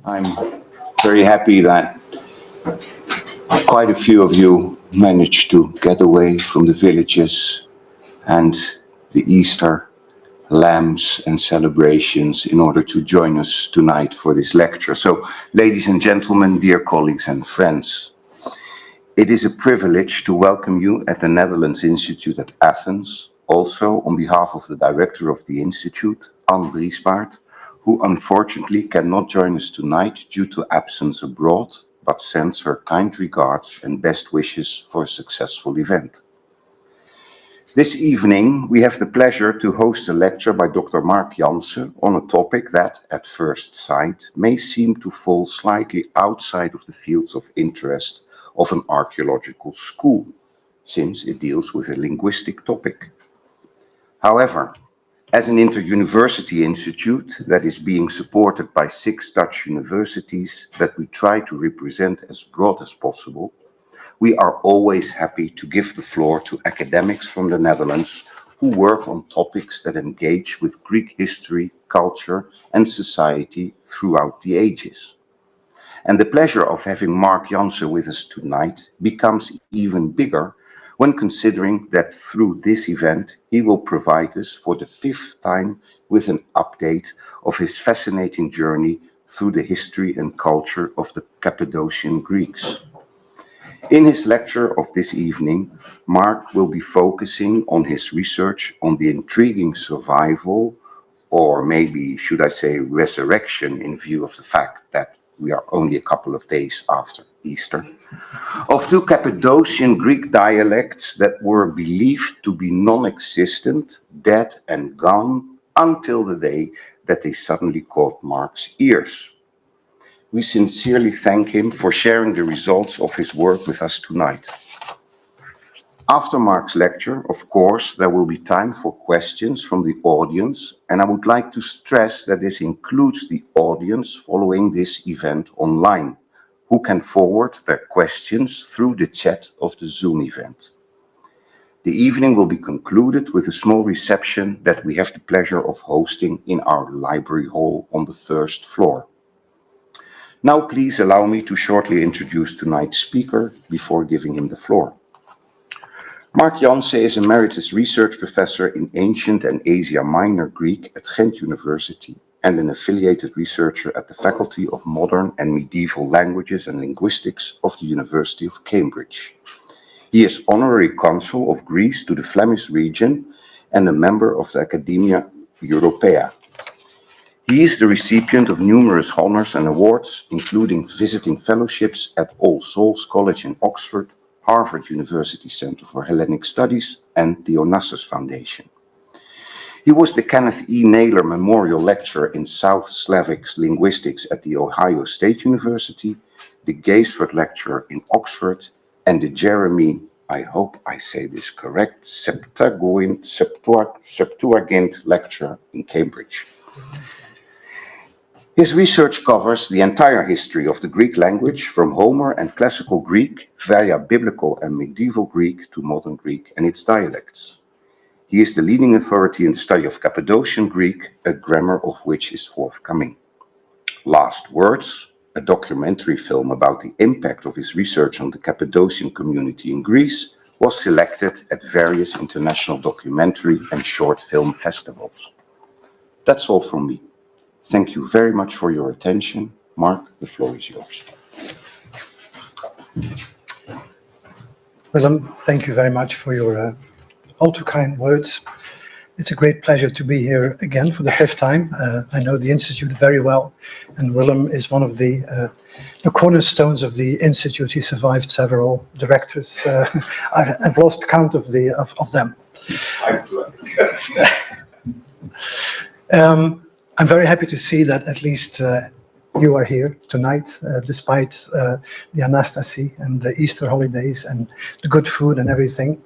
I'm very happy that quite a few of you managed to get away from the villages and the Easter lamps and celebrations in order to join us tonight for this lecture. So, ladies and gentlemen, dear colleagues and friends, it is a privilege to welcome you at the Netherlands Institute at Athens, also on behalf of the director of the Institute, Anne Driesbaert, who unfortunately cannot join us tonight due to absence abroad, but sends her kind regards and best wishes for a successful event. This evening, we have the pleasure to host a lecture by Dr. Mark Janse on a topic that, at first sight, may seem to fall slightly outside of the fields of interest of an archaeological school, since it deals with a linguistic topic. However, as an inter-university institute that is being supported by 6 Dutch universities that we try to represent as broad as possible, we are always happy to give the floor to academics from the Netherlands who work on topics that engage with Greek history, culture, and society throughout the ages. And the pleasure of having Mark Janse with us tonight becomes even bigger when considering that through this event he will provide us for the 5th time with an update of his fascinating journey through the history and culture of the Cappadocian Greeks. In his lecture of this evening, Mark will be focusing on his research on the intriguing survival, or maybe should I say resurrection, in view of the fact that we are only a couple of days after Easter, of 2 Cappadocian Greek dialects that were believed to be non-existent, dead and gone, until the day that they suddenly caught Mark's ears. We sincerely thank him for sharing the results of his work with us tonight. After Mark's lecture, of course, there will be time for questions from the audience, and I would like to stress that this includes the audience following this event online, who can forward their questions through the chat of the Zoom event. The evening will be concluded with a small reception that we have the pleasure of hosting in our library hall on the 1st floor. Now please allow me to shortly introduce tonight's speaker before giving him the floor. Mark Janse is Emeritus Research Professor in Ancient and Asia Minor Greek at Ghent University and an affiliated researcher at the Faculty of Modern and Medieval Languages and Linguistics of the University of Cambridge. He is Honorary Consul of Greece to the Flemish region and a member of the Academia Europaea. He is the recipient of numerous honors and awards, including visiting fellowships at All Souls College in Oxford, Harvard University Center for Hellenic Studies, and the Onassis Foundation. He was the Kenneth E. Naylor Memorial Lecturer in South Slavic Linguistics at the Ohio State University, the Gaisford Lecturer in Oxford, and the Jeremy, I hope I say this correct, Septuagint Lecturer in Cambridge. His research covers the entire history of the Greek language, from Homer and Classical Greek via Biblical and Medieval Greek to Modern Greek and its dialects. He is the leading authority in the study of Cappadocian Greek, a grammar of which is forthcoming. Last Words, a documentary film about the impact of his research on the Cappadocian community in Greece, was selected at various international documentary and short film festivals. That's all from me. Thank you very much for your attention. Mark, the floor is yours. Willem, thank you very much for your all too kind words. It's a great pleasure to be here again for the 5th time. I know the Institute very well, and Willem is one of the cornerstones of the Institute. He survived several directors. I've lost count of them. I'm very happy to see that at least you are here tonight, despite the Anastasi and the Easter holidays and the good food and everything.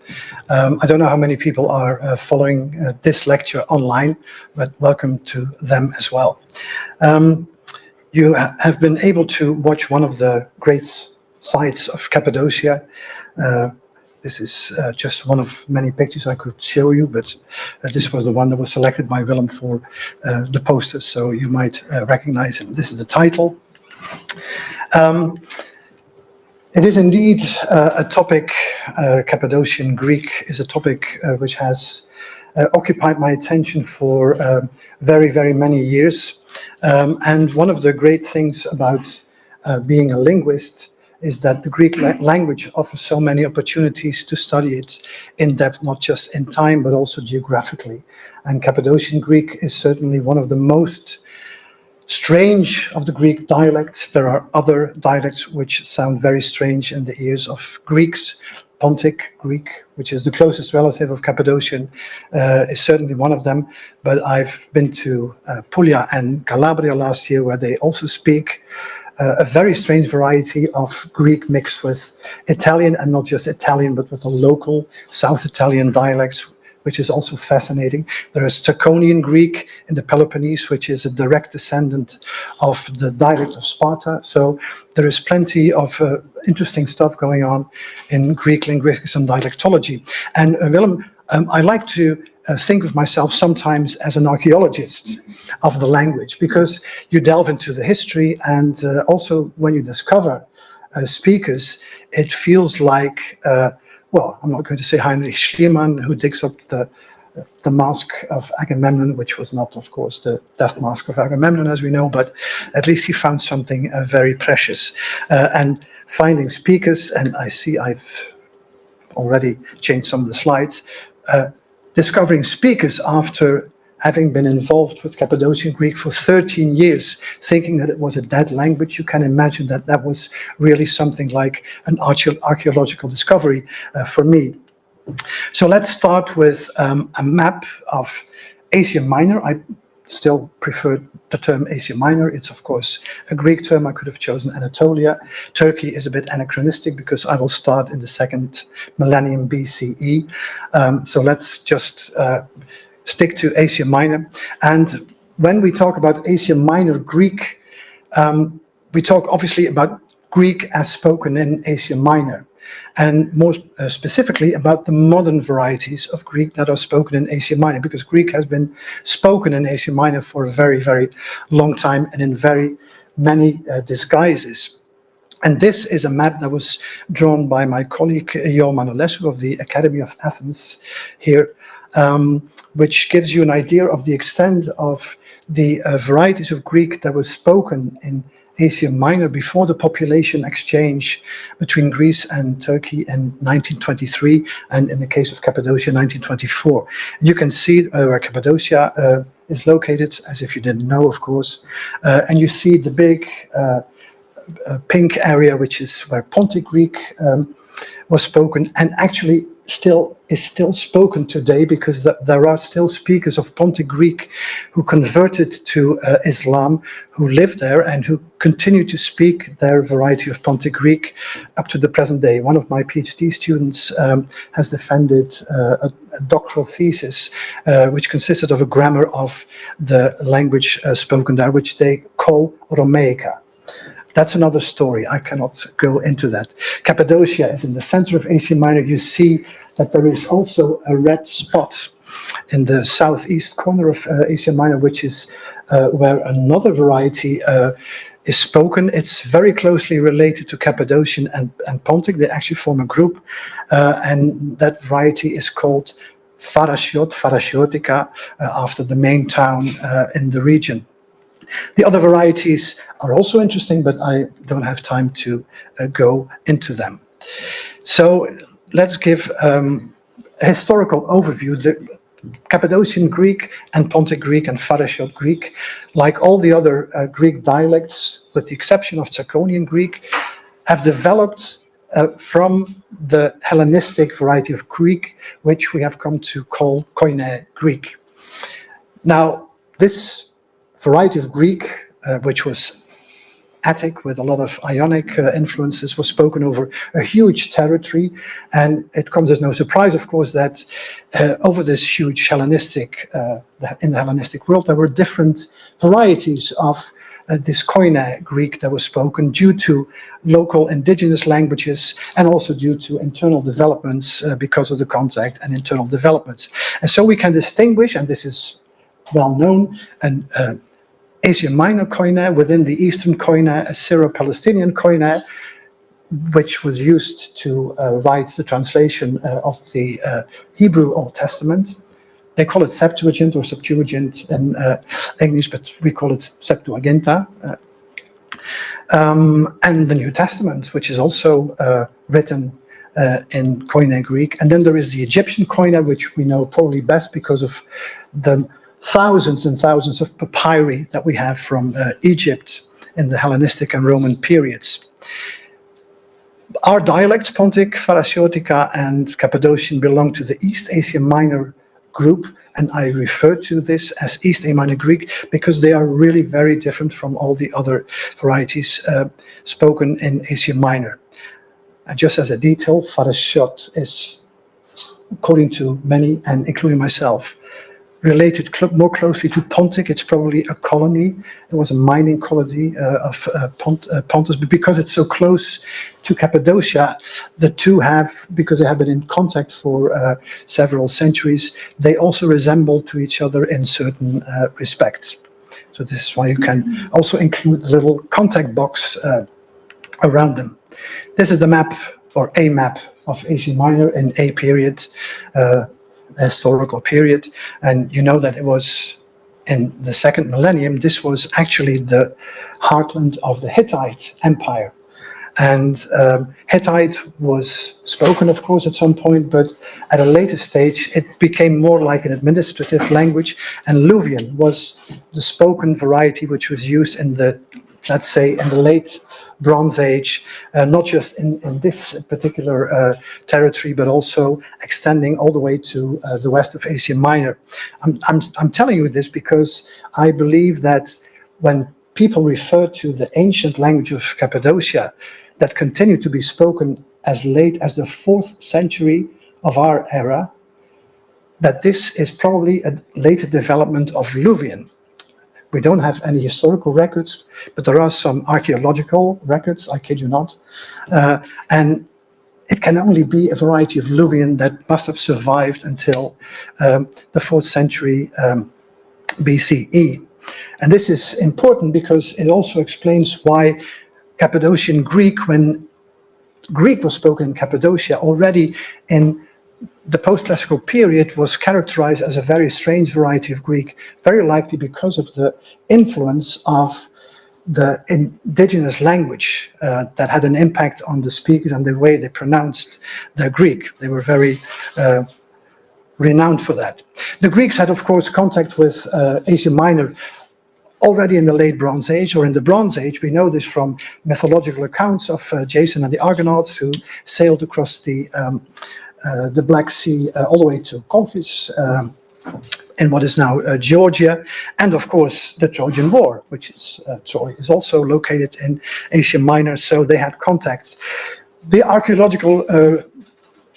I don't know how many people are following this lecture online, but welcome to them as well. You have been able to watch one of the great sites of Cappadocia. This is just one of many pictures I could show you, but this was the one that was selected by Willem for the posters, so you might recognize it. This is the title. It is indeed a topic, Cappadocian Greek is a topic which has occupied my attention for very, very many years. And one of the great things about being a linguist is that the Greek language offers so many opportunities to study it in depth, not just in time, but also geographically. And Cappadocian Greek is certainly one of the most strange of the Greek dialects. There are other dialects which sound very strange in the ears of Greeks. Pontic Greek, which is the closest relative of Cappadocian, is certainly one of them. But I've been to Puglia and Calabria last year, where they also speak a very strange variety of Greek mixed with Italian, and not just Italian, but with the local South Italian dialects, which is also fascinating. There is Staconian Greek in the Peloponnese, which is a direct descendant of the dialect of Sparta. So there is plenty of interesting stuff going on in Greek linguistics and dialectology. And Willem, I like to think of myself sometimes as an archaeologist of the language, because you delve into the history, and also when you discover speakers, it feels like well, I'm not going to say Heinrich Schliemann, who digs up the mask of Agamemnon, which was not, of course, the death mask of Agamemnon, as we know, but at least he found something very precious. And finding speakers, and I see I've already changed some of the slides, discovering speakers after having been involved with Cappadocian Greek for 13 years, thinking that it was a dead language. You can imagine that that was really something like an archaeological discovery for me. So let's start with a map of Asia Minor. I still prefer the term Asia Minor. It's, of course, a Greek term. I could have chosen Anatolia. Turkey is a bit anachronistic because I will start in the 2nd millennium BCE. So let's just stick to Asia Minor. And when we talk about Asia Minor Greek, we talk obviously about Greek as spoken in Asia Minor, and more specifically about the modern varieties of Greek that are spoken in Asia Minor, because Greek has been spoken in Asia Minor for a very, very long time and in very many disguises. And this is a map that was drawn by my colleague Jo Manolescu of the Academy of Athens here, which gives you an idea of the extent of the varieties of Greek that was spoken in Asia Minor before the population exchange between Greece and Turkey in 1923, and in the case of Cappadocia, 1924. And you can see where Cappadocia is located, as if you didn't know, of course, and you see the big pink area, which is where Pontic Greek was spoken, and actually is still spoken today, because there are still speakers of Pontic Greek who converted to Islam, who live there and who continue to speak their variety of Pontic Greek up to the present day. One of my PhD students has defended a doctoral thesis which consisted of a grammar of the language spoken there, which they call Romaica. That's another story. I cannot go into that. Cappadocia is in the center of Asia Minor. You see that there is also a red spot in the southeast corner of Asia Minor, which is where another variety is spoken. It's very closely related to Cappadocian and Pontic. They actually form a group, and that variety is called Varieties, after the main town in the region. The other varieties are also interesting, but I don't have time to go into them. So let's give a historical overview. The Cappadocian Greek and Pontic Greek and Varieties Greek, like all the other Greek dialects, with the exception of Staconian Greek, have developed from the Hellenistic variety of Greek, which we have come to call Koine Greek. Now, this variety of Greek, which was Attic with a lot of Ionic influences, was spoken over a huge territory, and it comes as no surprise, of course, that over this huge Hellenistic, in the Hellenistic world, there were different varieties of this Koine Greek that was spoken due to local indigenous languages, and also due to internal developments because of the contact and internal developments. And so we can distinguish, and this is well known, and Asia Minor Koine, within the Eastern Koine, a Syro-Palestinian Koine, which was used to write the translation of the Hebrew Old Testament. They call it Septuagint or Septuagint in English, but we call it Septuaginta. And the New Testament, which is also written in Koine Greek. And then there is the Egyptian Koine, which we know probably best because of the thousands and thousands of papyri that we have from Egypt in the Hellenistic and Roman periods. Our dialects, Pontic, Varieties, and Cappadocian, belong to the East Asia Minor group, and I refer to this as East Asia Minor Greek because they are really very different from all the other varieties spoken in Asia Minor. And just as a detail, Varieties is, according to many, and including myself, related more closely to Pontic. It's probably a colony. It was a mining colony of Pontus, but because it's so close to Cappadocia, the two have, because they have been in contact for several centuries, they also resemble to each other in certain respects. So this is why you can also include a little contact box around them. This is the map, or a map, of Asia Minor in a period, historical period, and you know that it was in the second millennium. This was actually the heartland of the Hittite Empire, and Hittite was spoken, of course, at some point, but at a later stage it became more like an administrative language, and Luwian was the spoken variety which was used in the, let's say, in the late Bronze Age, not just in this particular territory, but also extending all the way to the west of Asia Minor. I'm telling you this because I believe that when people refer to the ancient language of Cappadocia that continued to be spoken as late as the 4th century of our era, that this is probably a later development of Luwian. We don't have any historical records, but there are some archaeological records, I kid you not. And it can only be a variety of Luwian that must have survived until the 4th century BCE. And this is important because it also explains why Cappadocian Greek, when Greek was spoken in Cappadocia already in the post-classical period, was characterized as a very strange variety of Greek, very likely because of the influence of the indigenous language that had an impact on the speakers and the way they pronounced the Greek. They were very renowned for that. The Greeks had, of course, contact with Asia Minor already in the late Bronze Age, or in the Bronze Age. We know this from mythological accounts of Jason and the Argonauts, who sailed across the Black Sea all the way to Colchis in what is now Georgia, and of course the Trojan War, which is Troy, is also located in Asia Minor, so they had contacts. The archaeological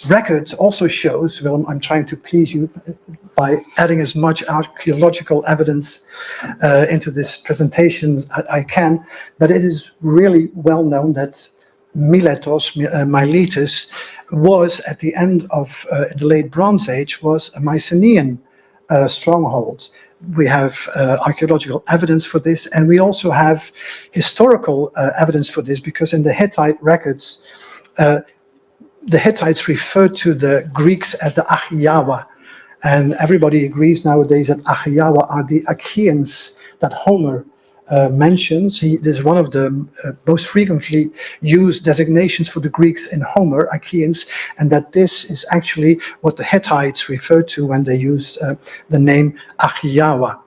record also shows, well, I'm trying to please you by adding as much archaeological evidence into this presentation as I can, but it is really well known that Miletus was, at the end of the late Bronze Age, was a Mycenaean stronghold. We have archaeological evidence for this, and we also have historical evidence for this, because in the Hittite records, the Hittites referred to the Greeks as the Achaeawa, and everybody agrees nowadays that Achaeawa are the Achaeans that Homer mentions. This is one of the most frequently used designations for the Greeks in Homer, Achaeans, and that this is actually what the Hittites referred to when they used the name Achaeawa.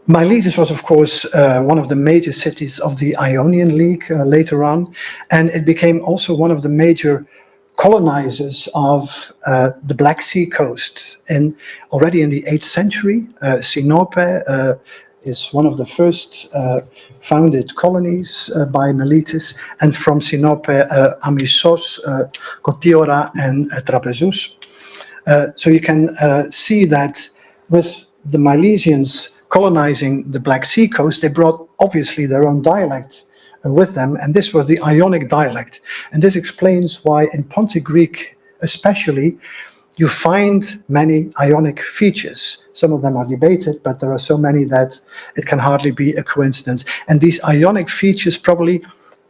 Miletus was, of course, one of the major cities of the Ionian League later on, and it became also one of the major colonizers of the Black Sea coast. And already in the 8th century, Sinope is one of the first founded colonies by Miletus, and from Sinope, Amisos, Kotiora, and Trapezus. So you can see that with the Milesians colonizing the Black Sea coast, they brought obviously their own dialect with them, and this was the Ionic dialect. And this explains why in Pontic Greek especially, you find many Ionic features. Some of them are debated, but there are so many that it can hardly be a coincidence. And these Ionic features probably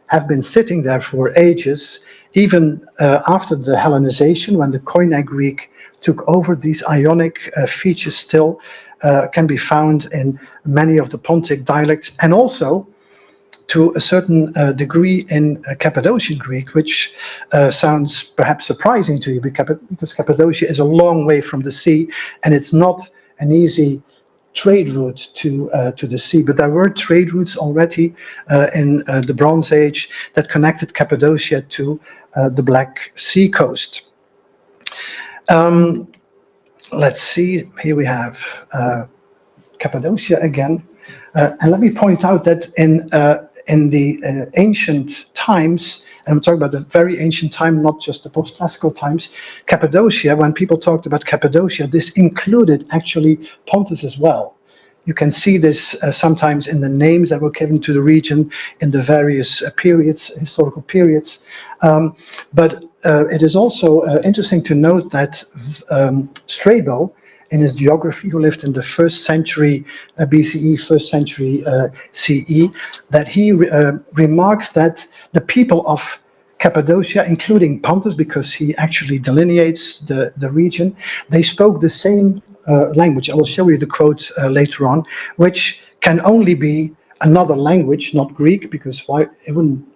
have been sitting there for ages, even after the Hellenization, when the Koine Greek took over. These Ionic features still can be found in many of the Pontic dialects, and also to a certain degree in Cappadocian Greek, which sounds perhaps surprising to you, because Cappadocia is a long way from the sea, and it's not an easy trade route to the sea. But there were trade routes already in the Bronze Age that connected Cappadocia to the Black Sea coast. Let's see, here we have Cappadocia again. And let me point out that in the ancient times, and I'm talking about the very ancient time, not just the postclassical times, Cappadocia, when people talked about Cappadocia, this included actually Pontus as well. You can see this sometimes in the names that were given to the region in the various periods, historical periods. But it is also interesting to note that Strabo, in his geography, who lived in the 1st century BCE, 1st century CE, that he remarks that the people of Cappadocia, including Pontus, because he actually delineates the region, they spoke the same language. I will show you the quote later on, which can only be another language, not Greek, because why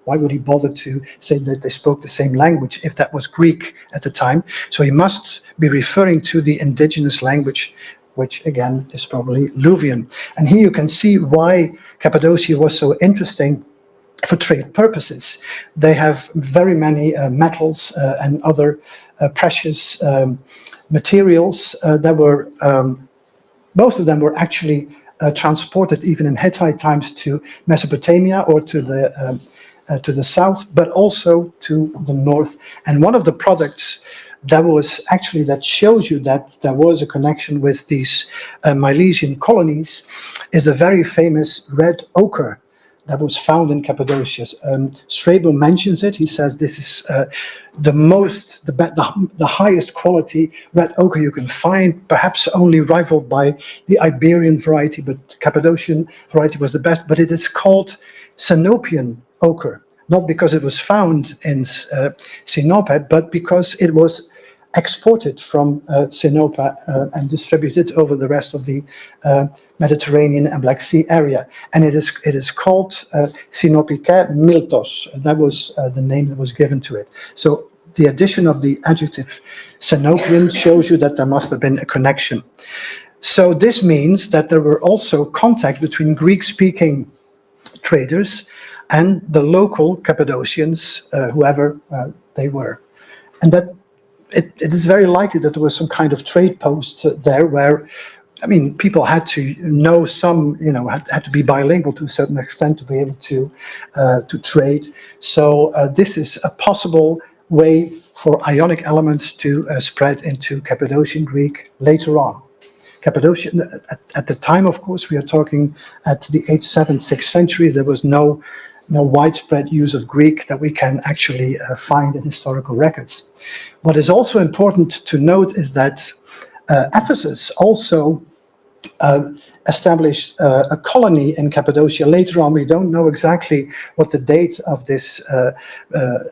would he bother to say that they spoke the same language if that was Greek at the time? So he must be referring to the indigenous language, which again is probably Luvian. And here you can see why Cappadocia was so interesting for trade purposes. They have very many metals and other precious materials that were, most of them were actually transported even in Hittite times to Mesopotamia or to the south, but also to the north. And one of the products that shows you that there was a connection with these Milesian colonies is the very famous red ochre that was found in Cappadocia. Strabo mentions it. He says this is the highest quality red ochre you can find, perhaps only rivaled by the Iberian variety, but Cappadocian variety was the best. But it is called Sinopian ochre, not because it was found in Sinope, but because it was exported from Sinope and distributed over the rest of the Mediterranean and Black Sea area. And it is called Sinopike Miltos. That was the name that was given to it. So the addition of the adjective Sinopian shows you that there must have been a connection. So this means that there were also contact between Greek-speaking traders and the local Cappadocians, whoever they were. And that it is very likely that there was some kind of trade post there where, I mean, people had to know had to be bilingual to a certain extent to be able to trade. So this is a possible way for Ionic elements to spread into Cappadocian Greek later on. Cappadocian, at the time, of course, we are talking at the 8th, 7th, 6th centuries, there was no widespread use of Greek that we can actually find in historical records. What is also important to note is that Ephesus also established a colony in Cappadocia. Later on, we don't know exactly what the date of this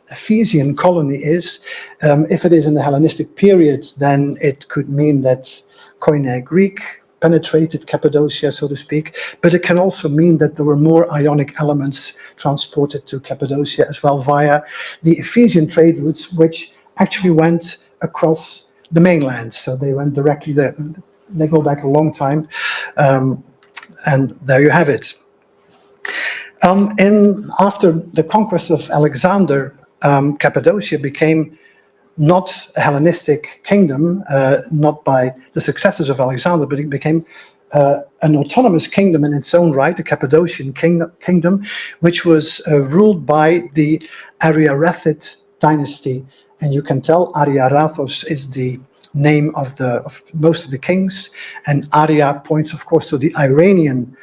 Ephesian colony is. If it is in the Hellenistic period, then it could mean that Koine Greek penetrated Cappadocia, so to speak, but it can also mean that there were more Ionic elements transported to Cappadocia as well via the Ephesian trade routes, which actually went across the mainland. So they went directly there. They go back a long time, and there you have it. After the conquest of Alexander, Cappadocia became not a Hellenistic kingdom, not by the successors of Alexander, but it became an autonomous kingdom in its own right, the Cappadocian kingdom, which was ruled by the Ariarathed dynasty. And you can tell Ariarathos is the name of most of the kings, and Aria points, of course, to the Iranian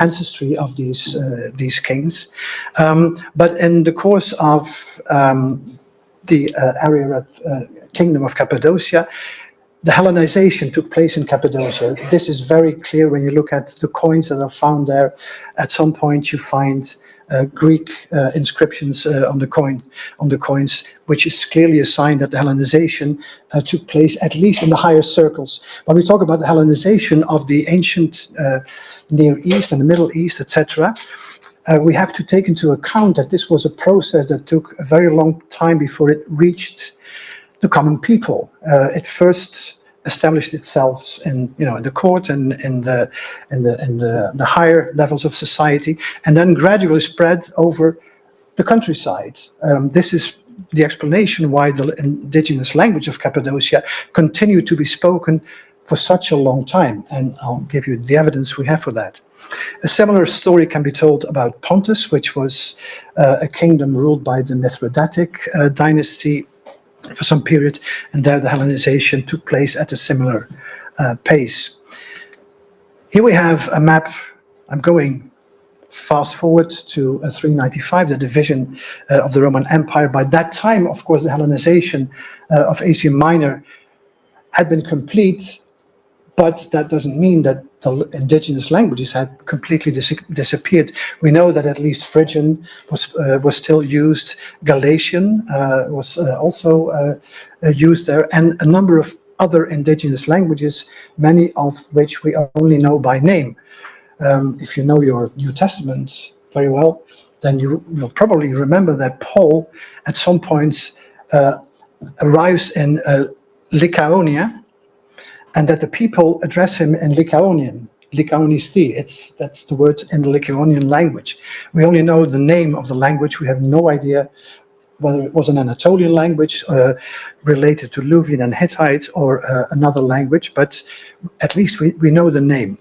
ancestry of these kings. But in the course of the Ariarathed kingdom of Cappadocia, The Hellenization took place in Cappadocia. This is very clear when you look at the coins that are found there. At some point, you find Greek inscriptions on the coins, which is clearly a sign that the Hellenization took place at least in the higher circles. When we talk about the Hellenization of the ancient Near East and the Middle East, etc., we have to take into account that this was a process that took a very long time before it reached the common people. It first established itself in the court and in the higher levels of society, and then gradually spread over the countryside. This is the explanation why the indigenous language of Cappadocia continued to be spoken for such a long time, and I'll give you the evidence we have for that. A similar story can be told about Pontus, which was a kingdom ruled by the Mithridatic dynasty for some period, and there the Hellenization took place at a similar pace. Here we have a map. I'm going fast forward to 395, the division of the Roman Empire. By that time, of course, the Hellenization of Asia Minor had been complete, but that doesn't mean that the indigenous languages had completely disappeared. We know that at least Phrygian was still used, Galatian was also used there, and a number of other indigenous languages, many of which we only know by name. If you know your New Testament very well, then you'll probably remember that Paul at some point arrives in Lycaonia, and that the people address him in Lycaonian, Lycaonisti. That's the word in the Lycaonian language. We only know the name of the language. We have no idea whether it was an Anatolian language related to Luvian and Hittite or another language, but at least we know the name.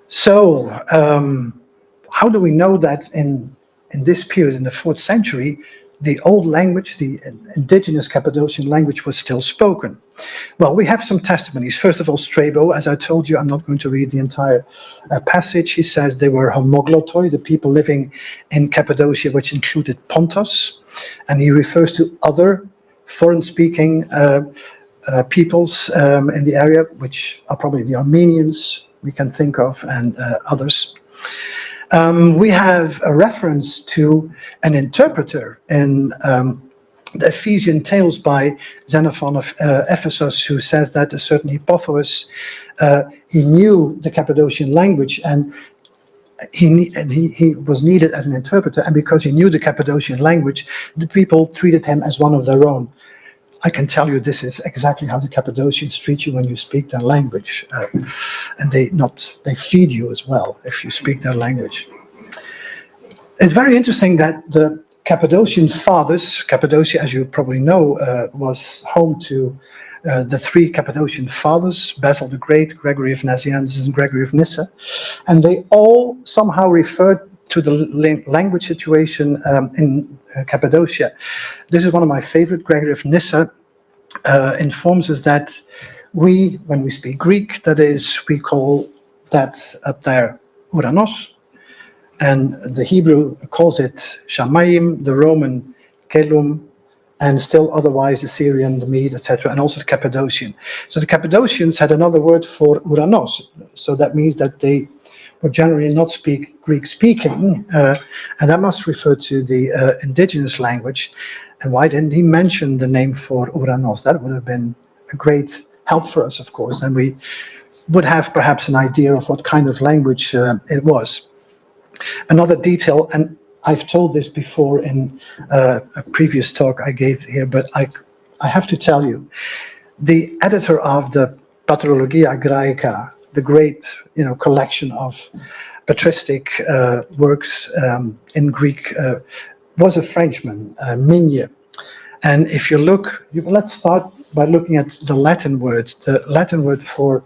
So how do we know that in this period, in the 4th century, the old language, the indigenous Cappadocian language, was still spoken? Well, we have some testimonies. First of all, Strabo, as I told you, I'm not going to read the entire passage. He says they were homoglottoi, the people living in Cappadocia, which included Pontus, and he refers to other foreign-speaking peoples in the area, which are probably the Armenians we can think of, and others. We have a reference to an interpreter in the Ephesian Tales by Xenophon of Ephesus, who says that a certain Hippothous, he knew the Cappadocian language, and he was needed as an interpreter, and because he knew the Cappadocian language, the people treated him as one of their own. I can tell you this is exactly how the Cappadocians treat you when you speak their language, and they feed you as well if you speak their language. It's very interesting that the Cappadocian fathers, Cappadocia, as you probably know, was home to the 3 Cappadocian fathers, Basil the Great, Gregory of Nazianzus, and Gregory of Nyssa, and they all somehow referred to the language situation in Cappadocia. This is one of my favorite. Gregory of Nyssa informs us that when we speak Greek, that is, we call that up there Uranos, and the Hebrew calls it Shamayim, the Roman Kelum, and still otherwise the Syrian, the Mede, etc., and also the Cappadocian. So the Cappadocians had another word for Uranos, so that means that they would generally not speak Greek speaking, and that must refer to the indigenous language. And why didn't he mention the name for Uranos? That would have been a great help for us, of course, and we would have perhaps an idea of what kind of language it was. Another detail, and I've told this before in a previous talk I gave here, but I have to tell you, the editor of the Patrologia Graeca, the great collection of patristic works in Greek, was a Frenchman, Migne. And if you look, let's start by looking at the Latin word. The Latin word for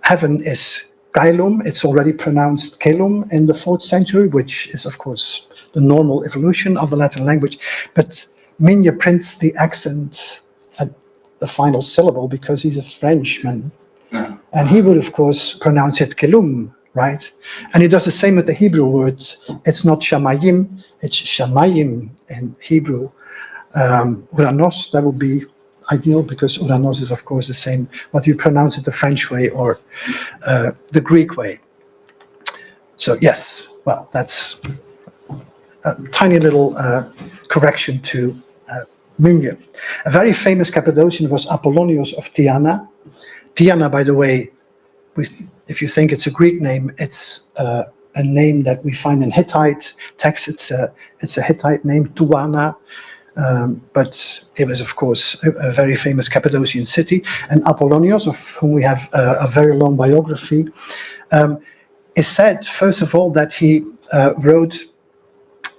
heaven is caelum. It's already pronounced caelum in the 4th century, which is, of course, the normal evolution of the Latin language. But Migne prints the accent at the final syllable because he's a Frenchman. Yeah. And he would, of course, pronounce it kelum, right? And he does the same with the Hebrew words. It's not shamayim, it's shamayim in Hebrew. Uranos, that would be, ideal because uranos is, of course, the same, whether you pronounce it the French way or the Greek way. So yes, well, that's a tiny little correction to Migne. A very famous Cappadocian was Apollonius of Tyana. Tyana, by the way, if you think it's a Greek name, it's a name that we find in Hittite texts. It's a Hittite name, Tuana, but it was, of course, a very famous Cappadocian city. And Apollonius, of whom we have a very long biography, is said, first of all, that he wrote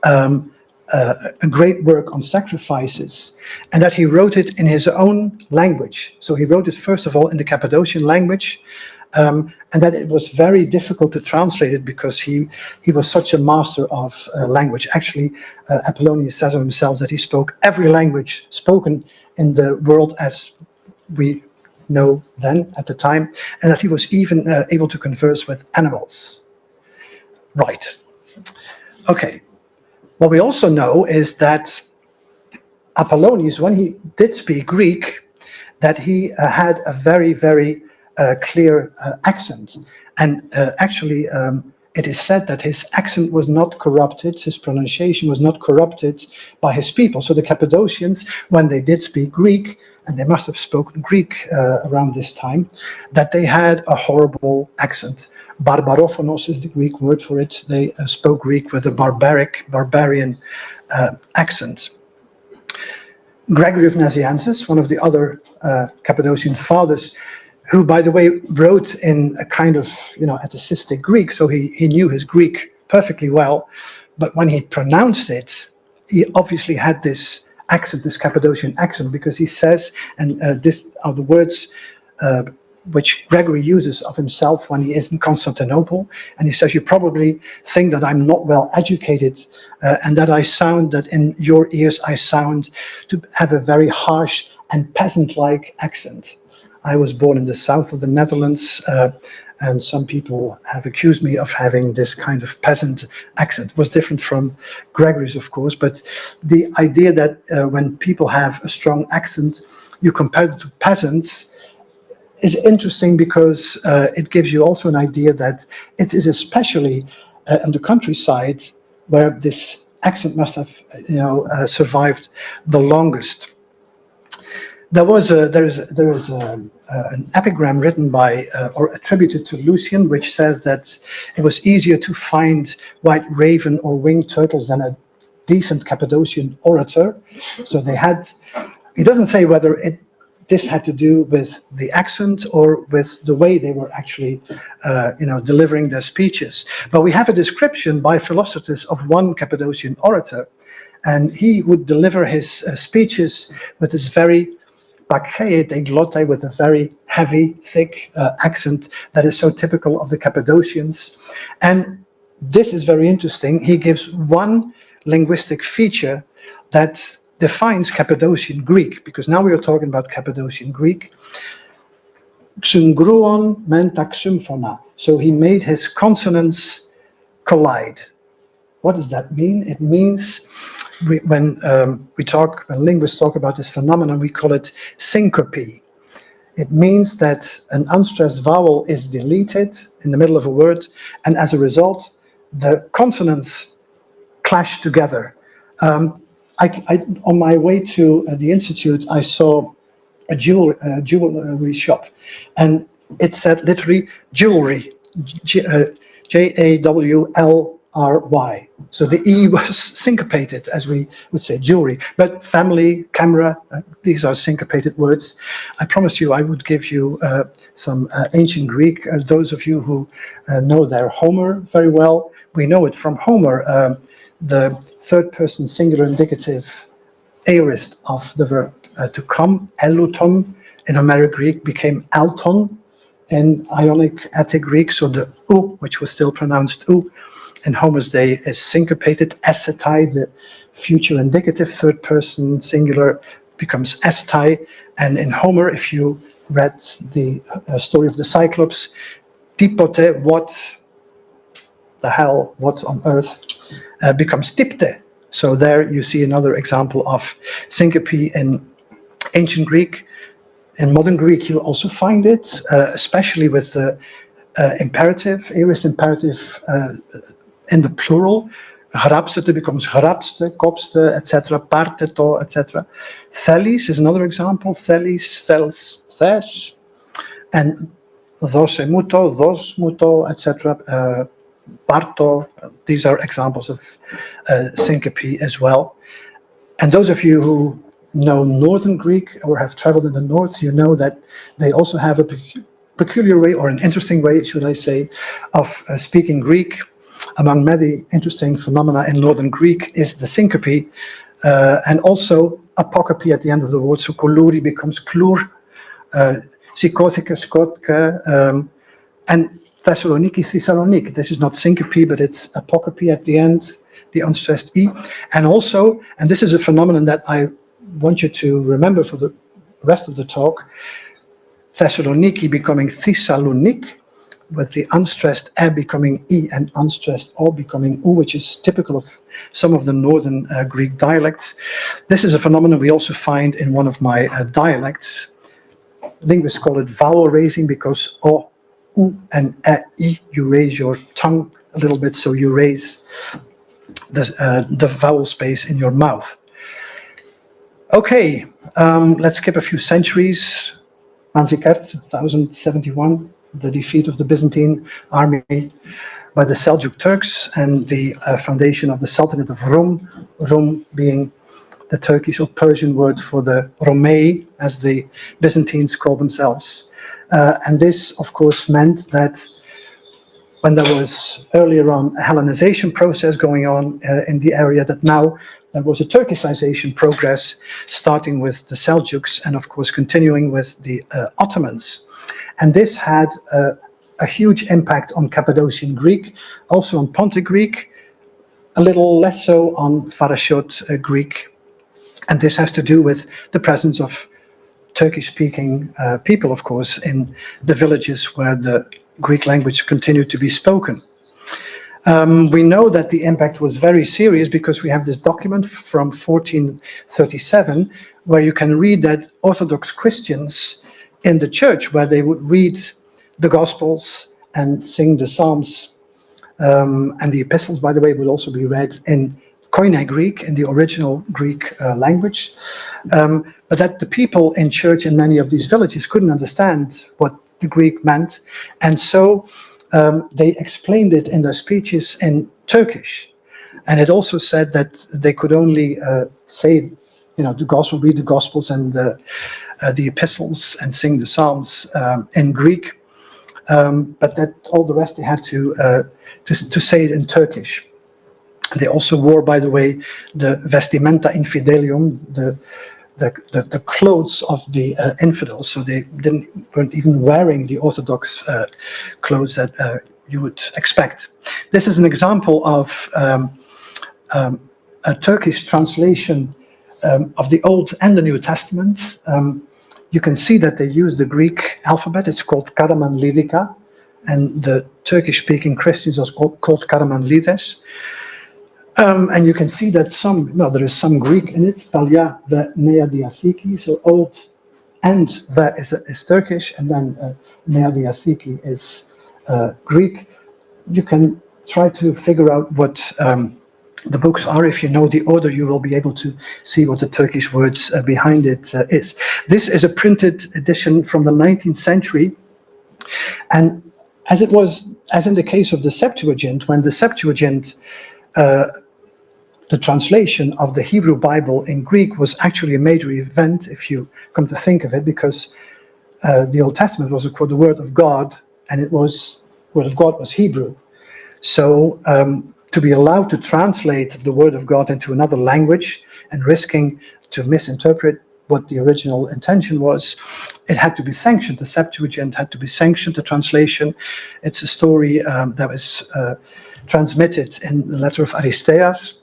a great work on sacrifices, and that he wrote it in his own language. So he wrote it, first of all, in the Cappadocian language, and that it was very difficult to translate it because he was such a master of language. Actually, Apollonius says of himself that he spoke every language spoken in the world as we know then at the time, and that he was even able to converse with animals. Right. Okay. What we also know is that Apollonius, when he did speak Greek, that he had a very, very clear accent. And actually, it is said that his accent was not corrupted, his pronunciation was not corrupted by his people. So the Cappadocians, when they did speak Greek, and they must have spoken Greek around this time, that they had a horrible accent. Barbarophonos is the Greek word for it. They spoke Greek with a barbarian accent. Gregory of Nazianzus, one of the other Cappadocian fathers, who, by the way, wrote in a kind of, etacistic Greek, so he knew his Greek perfectly well, but when he pronounced it, he obviously had this accent, this Cappadocian accent, because he says, and these are the words which Gregory uses of himself when he is in Constantinople, and he says, you probably think that I'm not well educated, and that in your ears I sound to have a very harsh and peasant-like accent. I was born in the south of the Netherlands, and some people have accused me of having this kind of peasant accent. It was different from Gregory's, of course, but the idea that when people have a strong accent, you compare it to peasants is interesting because it gives you also an idea that it is especially in the countryside where this accent must have survived the longest. There is an epigram written by or attributed to Lucian, which says that it was easier to find white raven or winged turtles than a decent Cappadocian orator. So they had. He doesn't say whether this had to do with the accent or with the way they were actually, delivering their speeches. But we have a description by Philostratus of one Cappadocian orator, and he would deliver his speeches with this very with a very heavy, thick accent that is so typical of the Cappadocians. And this is very interesting. He gives one linguistic feature that defines Cappadocian Greek, because now we are talking about Cappadocian Greek. Xungruon menta xymphona. So he made his consonants collide. What does that mean? It means when linguists talk about this phenomenon, we call it syncope. It means that an unstressed vowel is deleted in the middle of a word, and as a result, the consonants clash together. On my way to the institute, I saw a jewelry shop, and it said literally jewelry, Jawlry. So the E was syncopated, as we would say, jewelry. But family, camera, these are syncopated words. I promise you I would give you some ancient Greek. Those of you who know their Homer very well, we know it from Homer. The third person singular indicative aorist of the verb to come, eluton, in Homeric Greek became alton in Ionic Attic Greek. So the u, which was still pronounced u, in Homer's day is syncopated. Essetai, the future indicative third person singular, becomes estai. And in Homer, if you read the story of the Cyclops, typote, what the hell, what on earth, becomes typte. So there you see another example of syncope in ancient Greek. In modern Greek, you also find it, especially with the imperative, aorist imperative in the plural. Hrapsete becomes hrapste, kopste, etc. Parteto, etc. Thelis is another example. Thelis, thels, thes. And those muto, thos muto, etc. Parto. These are examples of syncope as well. And those of you who know Northern Greek or have traveled in the north, you know that they also have a peculiar way, or an interesting way, should I say, of speaking Greek. Among many interesting phenomena in Northern Greek is the syncope, and also apocope at the end of the word. So koluri becomes klur, psychothike, skotke, and Thessaloniki, Thessaloniki. This is not syncope, but it's apocope at the end, the unstressed E. And also, and this is a phenomenon that I want you to remember for the rest of the talk, Thessaloniki becoming Thessalonik, with the unstressed E becoming E and unstressed O becoming U, which is typical of some of the Northern Greek dialects. This is a phenomenon we also find in one of my dialects. Linguists call it vowel raising, because O, U, and E, you raise your tongue a little bit, so you raise the vowel space in your mouth. Okay, let's skip a few centuries. Manzikert, 1071, the defeat of the Byzantine army by the Seljuk Turks and the foundation of the Sultanate of Rum, Rum being the Turkish or Persian word for the Romei, as the Byzantines call themselves. And this, of course, meant that when there was earlier on a Hellenization process going on in the area, that now there was a Turkicization progress, starting with the Seljuks and, of course, continuing with the Ottomans. And this had a huge impact on Cappadocian Greek, also on Pontic Greek, a little less so on Farashot Greek. And this has to do with the presence of Turkish-speaking people, of course, in the villages where the Greek language continued to be spoken. We know that the impact was very serious because we have this document from 1437 where you can read that Orthodox Christians in the church, where they would read the Gospels and sing the Psalms, and the epistles, by the way, would also be read in Koine Greek, in the original Greek language, but that the people in church in many of these villages couldn't understand what the Greek meant, and so they explained it in their speeches in Turkish. And it also said that they could only say, the gospel, read the Gospels and the epistles and sing the Psalms in Greek, but that all the rest they had to say it in Turkish. They also wore, by the way, the vestimenta infidelium, the clothes of the infidels, so they weren't even wearing the Orthodox clothes that you would expect. This is an example of a Turkish translation of the Old and the New Testament. You can see that they use the Greek alphabet. It's called Karamanlidika, and the Turkish-speaking Christians are called Karamanlides. And you can see that there is some Greek in it, Talia ve Nea Diathiki, so old and ve is Turkish, and then Nea Diathiki is Greek. You can try to figure out what the books are. If you know the order, you will be able to see what the Turkish words behind it is. This is a printed edition from the 19th century, and as in the case of the Septuagint, when the Septuagint the translation of the Hebrew Bible in Greek was actually a major event, if you come to think of it, because the Old Testament was, of course, the Word of God, and Word of God was Hebrew. So to be allowed to translate the Word of God into another language and risking to misinterpret what the original intention was, it had to be sanctioned. The Septuagint had to be sanctioned, the translation. It's a story that was transmitted in the letter of Aristeas.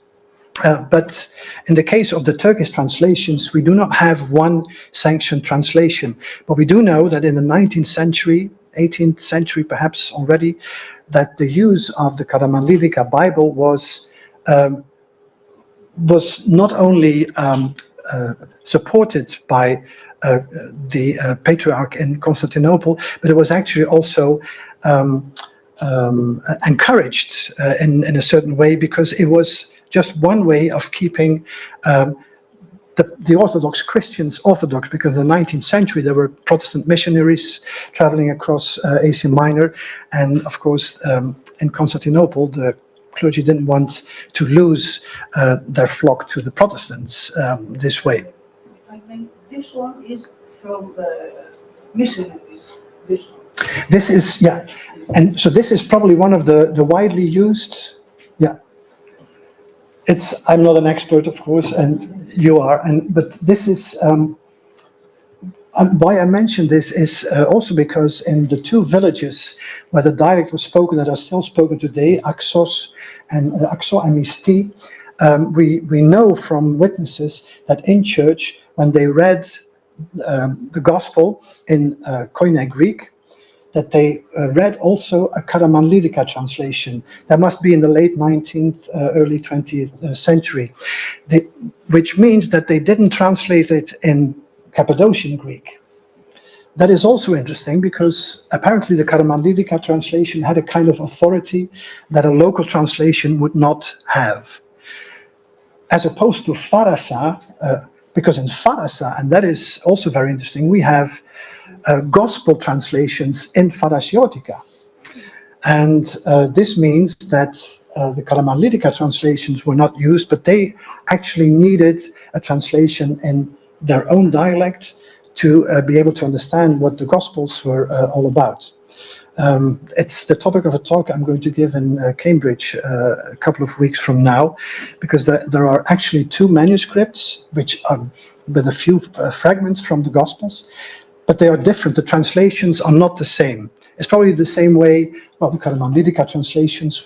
But in the case of the Turkish translations, we do not have one sanctioned translation. But we do know that in the 19th century, 18th century perhaps already, that the use of the Karamanlidika Bible was not only supported by the patriarch in Constantinople, but it was actually also encouraged in a certain way, because it was just one way of keeping the Orthodox Christians Orthodox, because in the 19th century there were Protestant missionaries traveling across Asia Minor, and of course in Constantinople the clergy didn't want to lose their flock to the Protestants this way. I think this one is from the missionaries. This one. This is, yeah, and so this is probably one of the widely used, yeah. I'm not an expert, of course, and you are, but this is, why I mentioned this is also because in the two villages where the dialect was spoken, that are still spoken today, Axos and Misti, we know from witnesses that in church, when they read the gospel in Koine Greek, that they read also a Karamanlidika translation. That must be in the late 19th, early 20th century, which means that they didn't translate it in Cappadocian Greek. That is also interesting, because apparently the Karamanlidika translation had a kind of authority that a local translation would not have. As opposed to Farasa, because in Farasa, and that is also very interesting, we have gospel translations in Parasiotica. And this means that the Karamanlidika translations were not used, but they actually needed a translation in their own dialect to be able to understand what the Gospels were all about. It's the topic of a talk I'm going to give in Cambridge a couple of weeks from now, because there are actually two manuscripts which are with a few fragments from the Gospels, but they are different. The translations are not the same. It's probably the same way, well, the Karamanlidika translations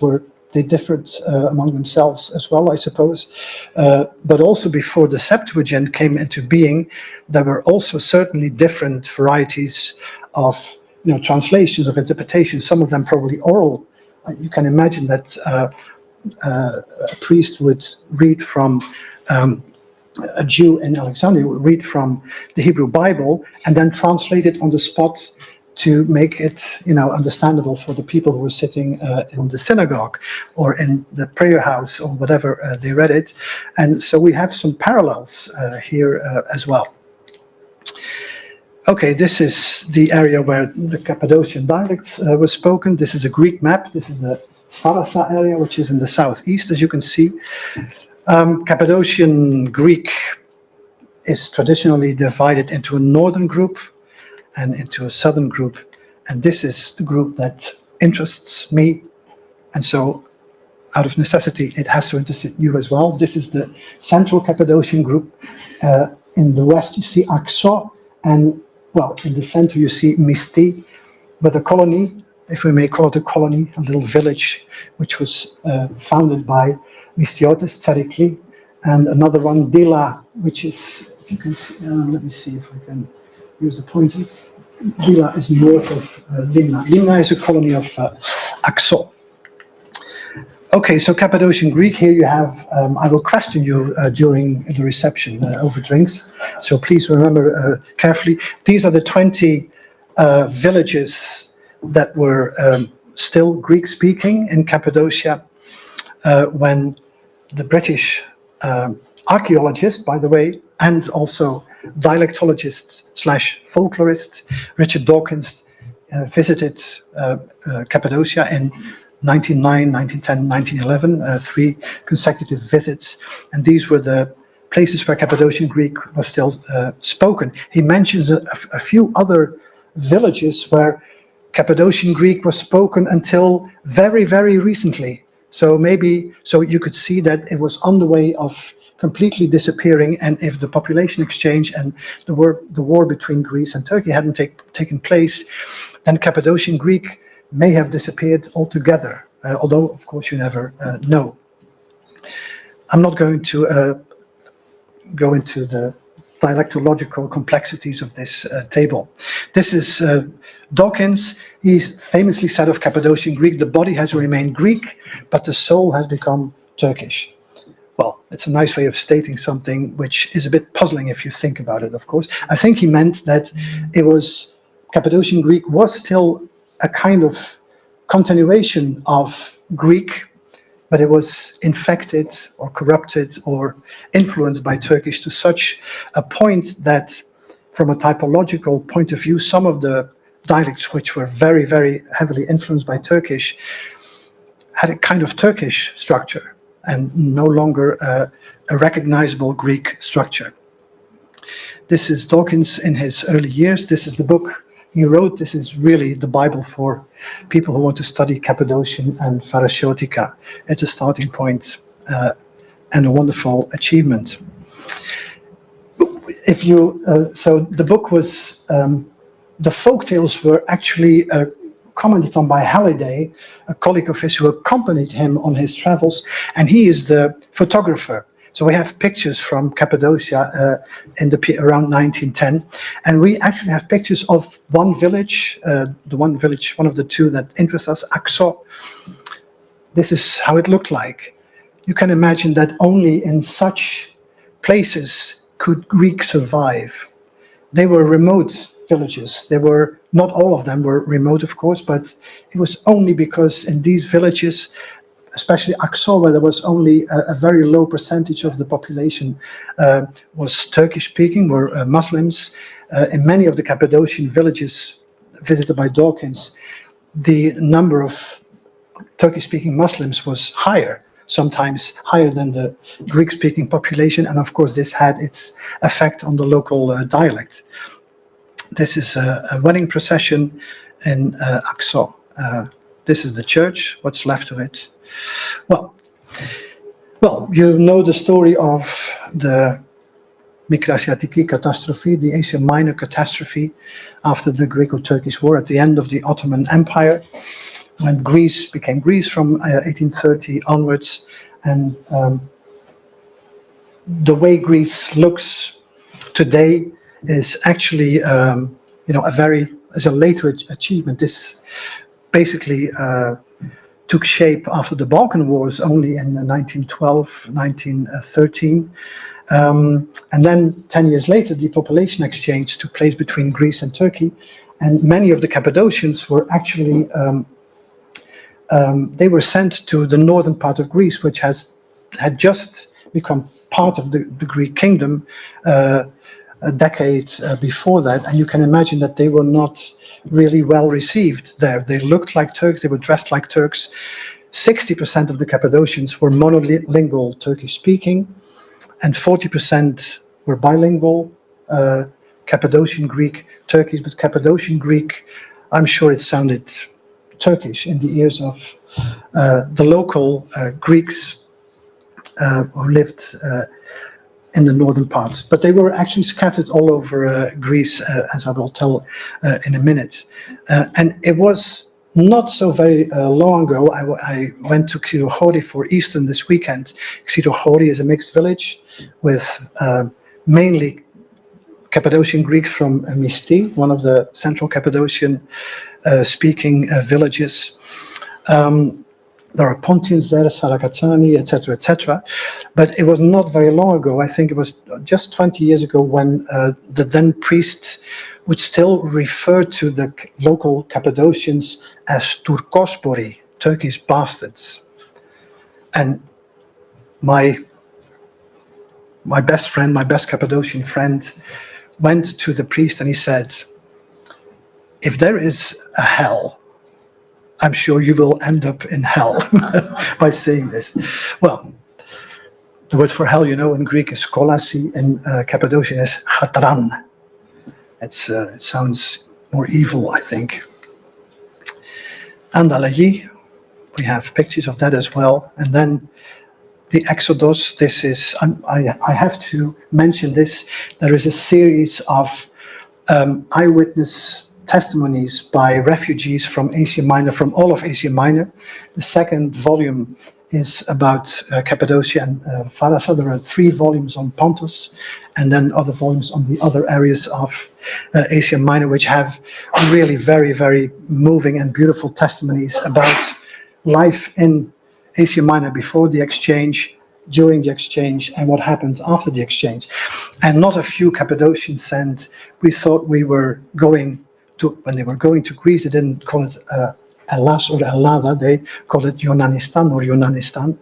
they differed among themselves as well, I suppose. But also before the Septuagint came into being, there were also certainly different varieties of translations, of interpretations, some of them probably oral. You can imagine that a priest would read from a Jew in Alexandria would read from the Hebrew Bible and then translate it on the spot to make it, understandable for the people who were sitting in the synagogue or in the prayer house or whatever they read it. And so we have some parallels here as well. Okay, this is the area where the Cappadocian dialects were spoken. This is a Greek map. This is the Farasa area, which is in the southeast, as you can see. Cappadocian Greek is traditionally divided into a northern group and into a southern group. And this is the group that interests me. And so, out of necessity, it has to interest you as well. This is the central Cappadocian group. In the west, you see Akso, and, well, in the center, you see Misti, with a colony, if we may call it a colony, a little village, which was founded by Mistiotes Tsarikli, and another one, Dila, which is, if you can see, let me see if I can use the pointer. Dila is north of Limna. Limna is a colony of Akso. Okay, so Cappadocian Greek, here you have, I will question you during the reception over drinks, so please remember carefully. These are the 20 villages that were still Greek-speaking in Cappadocia when the British archaeologist, by the way, and also dialectologist / folklorist Richard Dawkins visited Cappadocia in 1909, 1910, 1911, 3 consecutive visits, and these were the places where Cappadocian Greek was still spoken. He mentions a few other villages where Cappadocian Greek was spoken until very, very recently. So you could see that it was on the way of completely disappearing, and if the population exchange and the war between Greece and Turkey hadn't taken place, then Cappadocian Greek may have disappeared altogether, although, of course, you never know. I'm not going to go into the dialectological complexities of this table. This is Dawkins. He's famously said of Cappadocian Greek, the body has remained Greek, but the soul has become Turkish. well, it's a nice way of stating something which is a bit puzzling if you think about it, of course. I think he meant that it was, Cappadocian Greek was still a kind of continuation of Greek, but it was infected or corrupted or influenced by Turkish to such a point that, from a typological point of view, some of the dialects which were very, very heavily influenced by Turkish had a kind of Turkish structure and no longer a recognizable Greek structure. This is Dawkins in his early years. This is the book he wrote. This is really the Bible for people who want to study Cappadocian and Varieties. It's a starting point and a wonderful achievement. If you, so the book was, the folk tales were actually commented on by Halliday, a colleague of his who accompanied him on his travels, and he is the photographer. So we have pictures from Cappadocia in around 1910, and we actually have pictures of one village, one of the two that interest us, Axo. This is how it looked like. You can imagine that only in such places could Greek survive. They were remote villages. They were, not all of them were remote, of course, but it was only because in these villages, especially Axo, where there was only a very low percentage of the population was Turkish-speaking, were Muslims. In many of the Cappadocian villages visited by Dawkins, the number of Turkish-speaking Muslims was higher, sometimes higher than the Greek-speaking population, and of course this had its effect on the local dialect. This is a wedding procession in Axo. This is the church, what's left of it. Well, you know the story of the Mikrasiatiki catastrophe, the Asia Minor catastrophe after the Greco-Turkish War at the end of the Ottoman Empire, when Greece became Greece from 1830 onwards, and the way Greece looks today is actually, is a later achievement. This basically took shape after the Balkan Wars, only in 1912, 1913. And then 10 years later, the population exchange took place between Greece and Turkey. And many of the Cappadocians were actually, they were sent to the northern part of Greece, which had just become part of the Greek kingdom a decade before that. And you can imagine that they were not really well received there. They looked like Turks, they were dressed like Turks. 60% of the Cappadocians were monolingual Turkish speaking, and 40% were bilingual, Cappadocian Greek, Turkish, but Cappadocian Greek, I'm sure it sounded Turkish in the ears of the local Greeks who lived in the northern parts. But they were actually scattered all over Greece, as I will tell in a minute. And it was not so very long ago, I went to Xirohori for Easter this weekend. Xirohori is a mixed village with mainly Cappadocian Greeks from Misti, one of the central Cappadocian speaking villages. There are Pontians there, Sarakatsani, etc., etc. But it was not very long ago, I think it was just 20 years ago, when the then priests would still refer to the local Cappadocians as Turkospori, Turkish bastards. And my best friend, my best Cappadocian friend, went to the priest and he said, if there is a hell, I'm sure you will end up in hell by saying this. Well, the word for hell, you know, in Greek is kolasi, in Cappadocian is chatran. It sounds more evil, I think. Andalayi, we have pictures of that as well. And then the Exodus, this is, I have to mention this, there is a series of eyewitness testimonies by refugees from Asia Minor, from all of Asia Minor. The second volume is about Cappadocia and Farasa. There are 3 volumes on Pontus, and then other volumes on the other areas of Asia Minor, which have really very, very moving and beautiful testimonies about life in Asia Minor before the exchange, during the exchange and what happened after the exchange. And not a few Cappadocians said, we thought we were going to, when they were going to Greece, they didn't call it Hellas or Hellada, they called it Yunanistan or Yunanistan.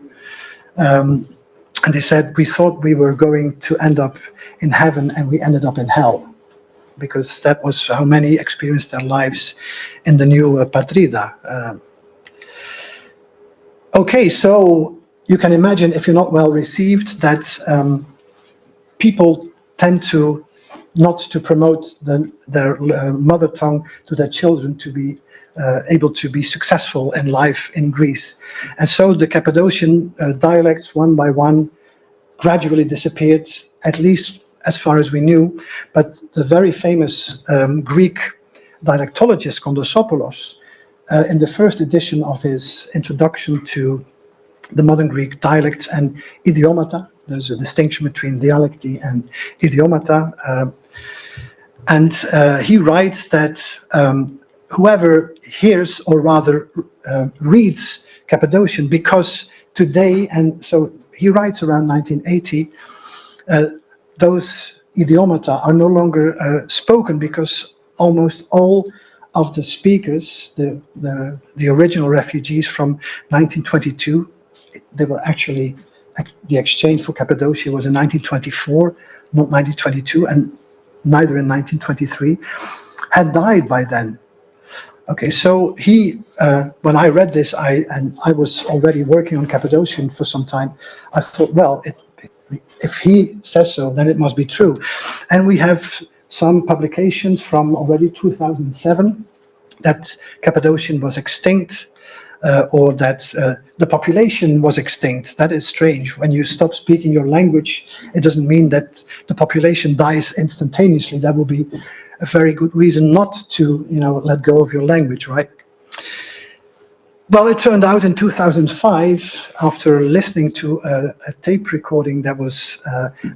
And they said, we thought we were going to end up in heaven and we ended up in hell, because that was how many experienced their lives in the new Patrida. Okay, so you can imagine, if you're not well received, that people tend to not to promote their mother tongue to their children to be able to be successful in life in Greece. And so the Cappadocian dialects, one by one, gradually disappeared, at least as far as we knew. But the very famous Greek dialectologist Kondosopoulos, in the first edition of his introduction to the modern Greek dialects and idiomata, there's a distinction between dialecti and idiomata, and he writes that whoever hears, or rather reads Cappadocian, because today, and so he writes around 1980, those idiomata are no longer spoken, because almost all of the speakers, the original refugees from 1922, they were actually, the exchange for Cappadocia was in 1924, not 1922, and neither in 1923, had died by then. Okay, so he, when I read this, and I was already working on Cappadocian for some time, I thought, well, if he says so, then it must be true. And we have some publications from already 2007 that Cappadocian was extinct, or that the population was extinct. That is strange. When you stop speaking your language, it doesn't mean that the population dies instantaneously. That will be a very good reason not to, let go of your language, right? Well, it turned out in 2005, after listening to a tape recording that was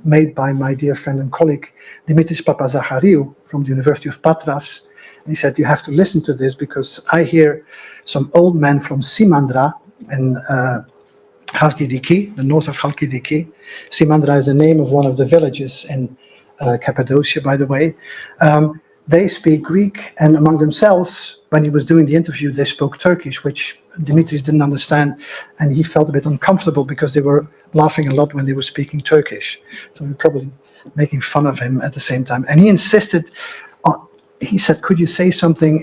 made by my dear friend and colleague Dimitris Papazachariou from the University of Patras, he said, you have to listen to this, because I hear some old men from Simandra in Chalkidiki, the north of Chalkidiki. Simandra is the name of one of the villages in Cappadocia, by the way. They speak Greek, and among themselves, when he was doing the interview, they spoke Turkish, which Dimitris didn't understand, and he felt a bit uncomfortable because they were laughing a lot when they were speaking Turkish. So we were probably making fun of him at the same time. And he insisted, he said, could you say something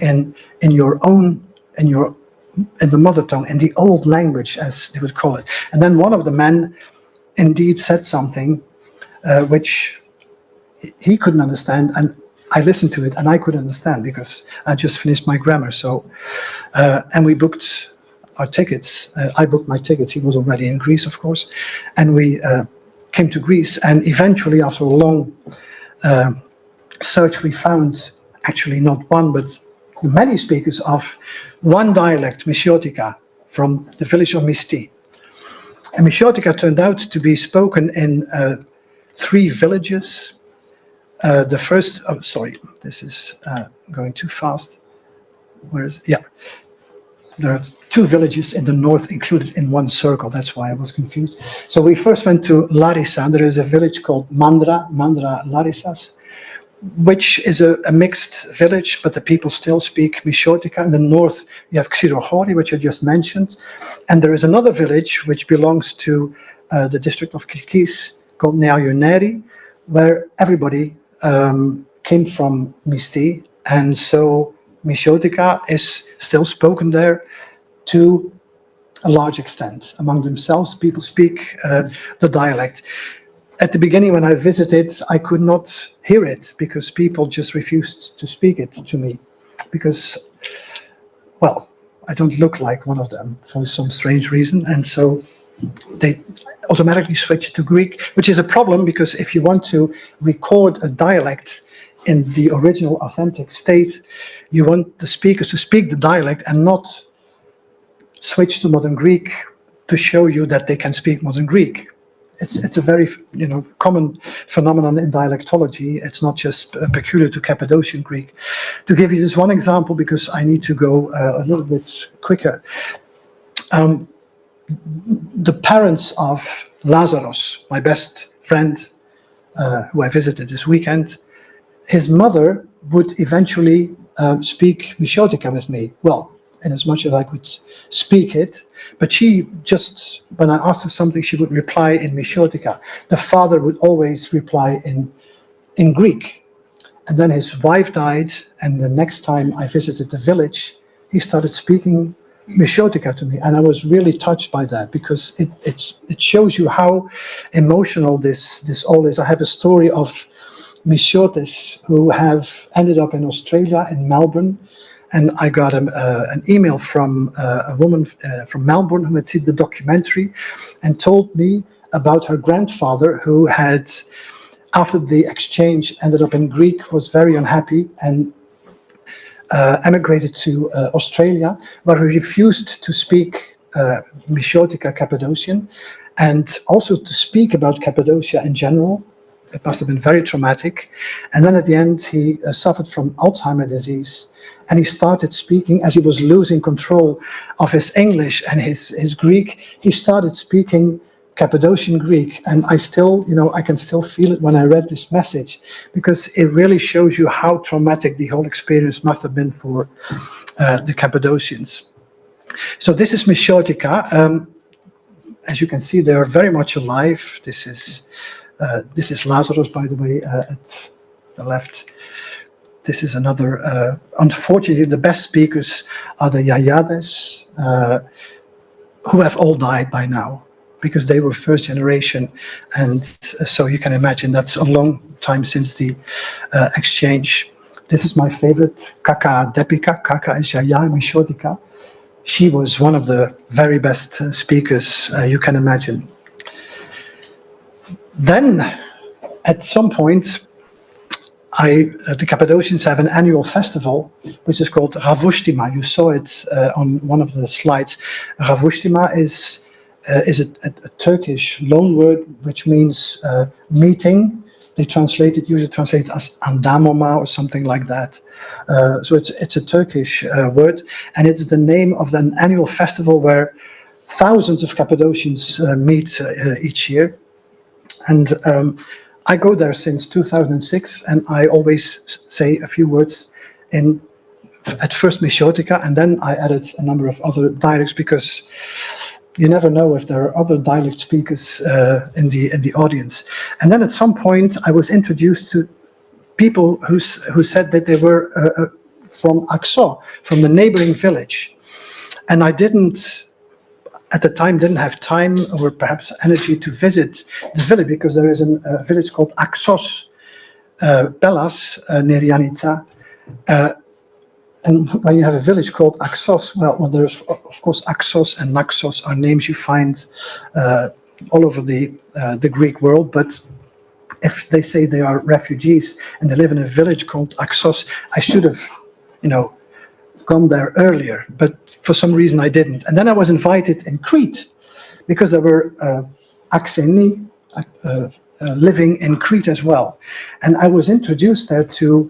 in your own, in the mother tongue, in the old language, as they would call it. And then one of the men indeed said something which he couldn't understand, and I listened to it and I could understand, because I just finished my grammar. So, and we booked our tickets. I booked my tickets. He was already in Greece, of course. And we came to Greece, and eventually, after a long search, we found actually not one, but many speakers of one dialect, Misiotika, from the village of Misti. And Misiotika turned out to be spoken in 3 villages. The first, oh, sorry, this is going too fast. There are 2 villages in the north included in one circle. That's why I was confused. So we first went to Larissa. There is a village called Mandra Larissas, which is a mixed village, but the people still speak Misiotika. In the north, you have Xirohori, which I just mentioned. And there is another village which belongs to the district of Kilkis called Neayuneri, where everybody came from Misti. And so Misiotika is still spoken there to a large extent. Among themselves, people speak the dialect. At the beginning, when I visited, I could not hear it, because people just refused to speak it to me, because, well, I don't look like one of them for some strange reason. And so they automatically switched to Greek, which is a problem, because if you want to record a dialect in the original authentic state, you want the speakers to speak the dialect and not switch to modern Greek to show you that they can speak modern Greek. It's a very common phenomenon in dialectology. It's not just peculiar to Cappadocian Greek. To give you just one example, because I need to go a little bit quicker. the parents of Lazarus, my best friend, who I visited this weekend, his mother would eventually speak Misiotika with me. Well, in as much as I could speak it, but she just, when I asked her something, she would reply in Misiotika. The father would always reply in Greek. And then his wife died, and the next time I visited the village, he started speaking Misiotika to me, and I was really touched by that, because it shows you how emotional this all is. I have a story of Misiotis who have ended up in Australia, in Melbourne, and I got an email from a woman from Melbourne who had seen the documentary and told me about her grandfather who had, after the exchange, ended up in Greek, was very unhappy and emigrated to Australia, where he refused to speak Misiotika Cappadocian, and also to speak about Cappadocia in general. It must have been very traumatic. And then at the end, he suffered from Alzheimer's disease, and he started speaking, as he was losing control of his English and his Greek, he started speaking Cappadocian Greek. And I still, I can still feel it when I read this message, because it really shows you how traumatic the whole experience must have been for the Cappadocians. So this is Misiotika. As you can see, they are very much alive. This is Lazarus, by the way, at the left. This is another, unfortunately, the best speakers are the Yayades, who have all died by now, because they were first generation. And so you can imagine that's a long time since the exchange. This is my favorite, Kaka Depika. Kaka is Yaya Misiotika. She was one of the very best speakers you can imagine. Then, at some point, the Cappadocians have an annual festival, which is called Ravustima. You saw it on one of the slides. Ravustima is a Turkish loanword, which means meeting. They usually translate it as andamoma or something like that. So it's a Turkish word, and it's the name of an annual festival where thousands of Cappadocians meet each year. And I go there since 2006, and I always say a few words at first Misiotika, and then I added a number of other dialects, because you never know if there are other dialect speakers in the audience. And then at some point I was introduced to people who said that they were from Axo, from the neighboring village. And I at the time didn't have time or perhaps energy to visit the village, because there is a village called Axos Pelas near Janse. And when you have a village called Axos, well, there's of course Axos and Naxos are names you find all over the Greek world. But if they say they are refugees and they live in a village called Axos, I should have, gone there earlier, but for some reason I didn't. And then I was invited in Crete, because there were Axeni living in Crete as well. And I was introduced there to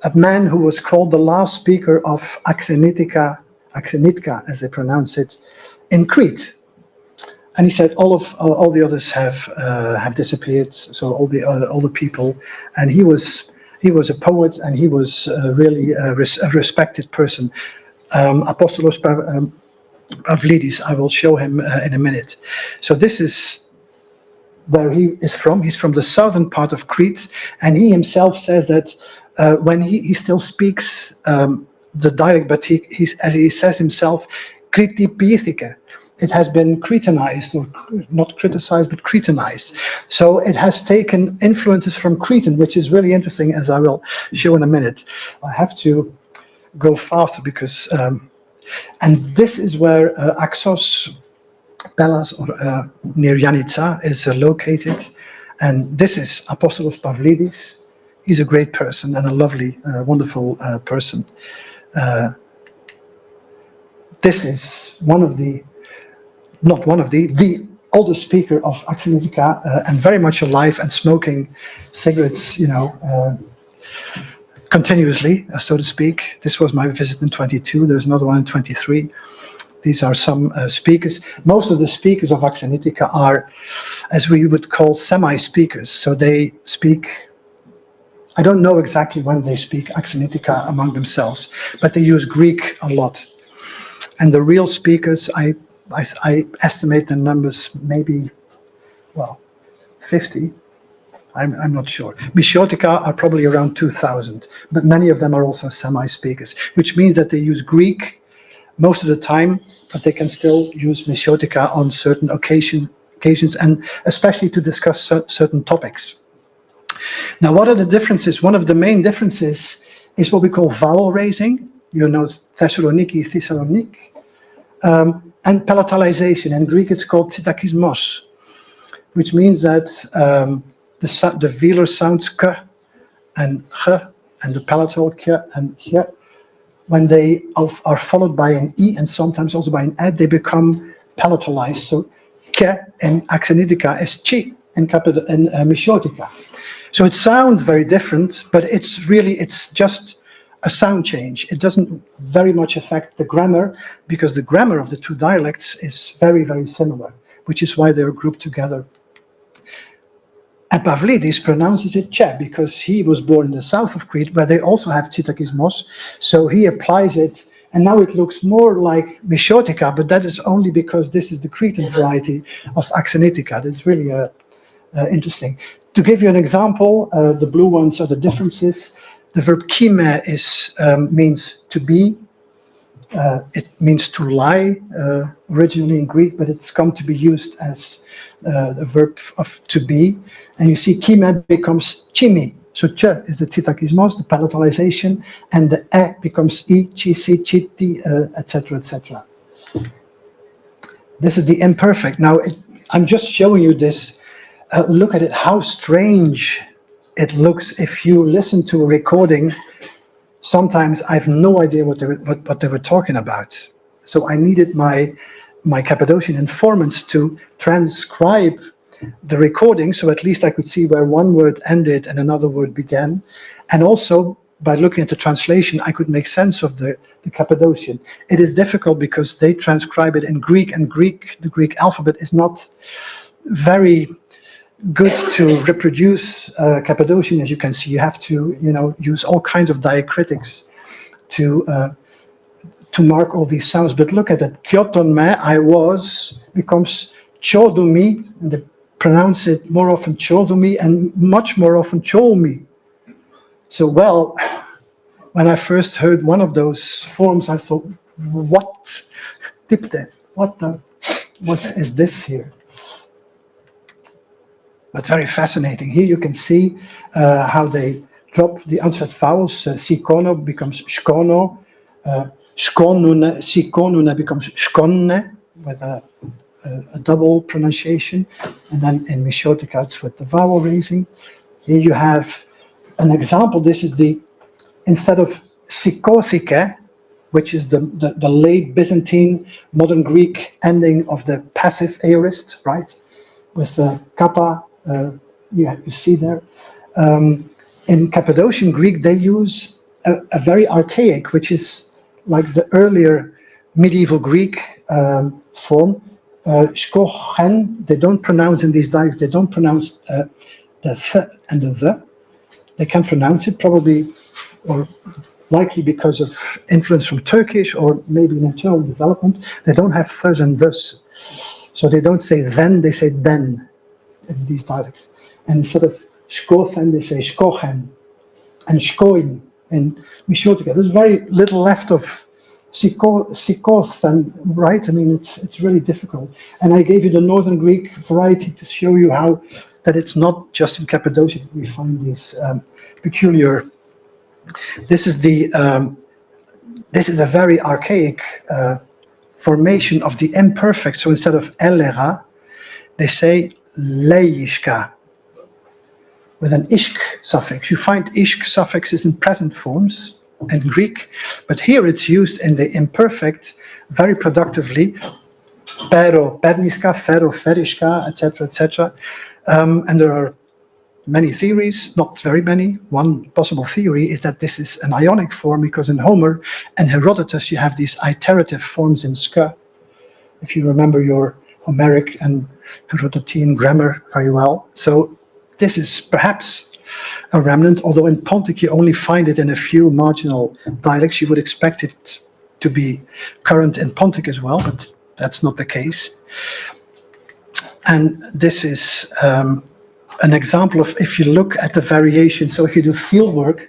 a man who was called the last speaker of Axenitika, as they pronounce it, in Crete. And he said all the others have disappeared, so all the people. And he was a poet, and he was really a respected person. Apostolos Pavlidis, I will show him in a minute. So this is where he is from. He's from the southern part of Crete, and he himself says that when he still speaks the dialect, but he as he says himself, Kriti Piethike. It has been Cretanized, or not criticized, but Cretanized. So it has taken influences from Cretan, which is really interesting, as I will show in a minute. I have to go faster because, and this is where Axos Pelas, or near Janse, is located. And this is Apostolos Pavlidis. He's a great person and a lovely, wonderful person. This is the oldest speaker of Axenitika, and very much alive and smoking cigarettes, continuously, so to speak. This was my visit in 22. There's another one in 23. These are some speakers. Most of the speakers of Axenitika are, as we would call, semi-speakers. So they speak, I don't know exactly when they speak Axenitika among themselves, but they use Greek a lot. And the real speakers, I estimate the numbers maybe, well, 50. I'm not sure. Misiotika are probably around 2,000, but many of them are also semi-speakers, which means that they use Greek most of the time, but they can still use Misiotika on certain occasions, and especially to discuss certain topics. Now, what are the differences? One of the main differences is what we call vowel raising. You know, Thessaloniki, Thessalonique, and palatalization. In Greek, it's called tsitakismos, which means that the velar sounds k and ch, and the palatal k and ch, when they are followed by an e and sometimes also by an ed, they become palatalized. So ke in Axenitika is chi in Misiotika. So it sounds very different, but it's just a sound change. It doesn't very much affect the grammar, because the grammar of the two dialects is very, very similar, which is why they're grouped together. And Pavlidis pronounces it che, because he was born in the south of Crete, where they also have tsitakismos. So he applies it, and now it looks more like Misiotika, but that is only because this is the Cretan variety of Axenitika. That's really interesting. To give you an example, the blue ones are the differences. The verb kime means to be. It means to lie, originally in Greek, but it's come to be used as the verb of to be. And you see kime becomes chimi. So ch is the tsitakismos, the palatalization, and the e becomes I, chi, si, chiti, etc., etc. This is the imperfect. Now, I'm just showing you this. Look at it, how strange it looks if you listen to a recording. Sometimes I have no idea what they were talking about. So I needed my Cappadocian informants to transcribe the recording, so at least I could see where one word ended and another word began. And also, by looking at the translation, I could make sense of the Cappadocian. It is difficult because they transcribe it in Greek, and the Greek alphabet is not very good to reproduce Cappadocian. As you can see, you have to, use all kinds of diacritics to mark all these sounds. But look at it. Kyotonme, I was, becomes chodumi, and they pronounce it more often chodumi and much more often chomi. So, well, when I first heard one of those forms, I thought, what? Tipte, what is this here? But very fascinating. Here you can see how they drop the unsatz vowels. Sikono becomes shkono. Shkonune, sikonune becomes shkonne, with a double pronunciation. And then in Misiotika, it's with the vowel raising. Here you have an example. This is instead of sikothike, which is the late Byzantine, modern Greek ending of the passive aorist, right? With the kappa. You see there. In Cappadocian Greek, they use a very archaic, which is like the earlier medieval Greek form. Shkochen, they don't pronounce in these dialects, they don't pronounce the th and the. They can pronounce it, probably, or likely because of influence from Turkish, or maybe an internal development. They don't have ths and thus. So they don't say then, they say then. In these dialects, and instead of shkothen, they say shkochen, and shkoin in Misiotika. There's very little left of sikothen, right? I mean, it's really difficult. And I gave you the Northern Greek variety to show you how that it's not just in Cappadocia that we find these peculiar. This is a very archaic formation of the imperfect. So instead of elera, they say leishka with an ishk suffix. You find ishk suffixes in present forms in Greek, but here it's used in the imperfect very productively. Pero, perniska, fero, ferishka, etc., etc. And there are many theories, not very many. One possible theory is that this is an Ionic form, because in Homer and Herodotus you have these iterative forms in ska, if you remember your Homeric and Herodotean grammar very well. So this is perhaps a remnant, although in Pontic you only find it in a few marginal dialects. You would expect it to be current in Pontic as well, but that's not the case. And this is an example of, if you look at the variation, so if you do field work,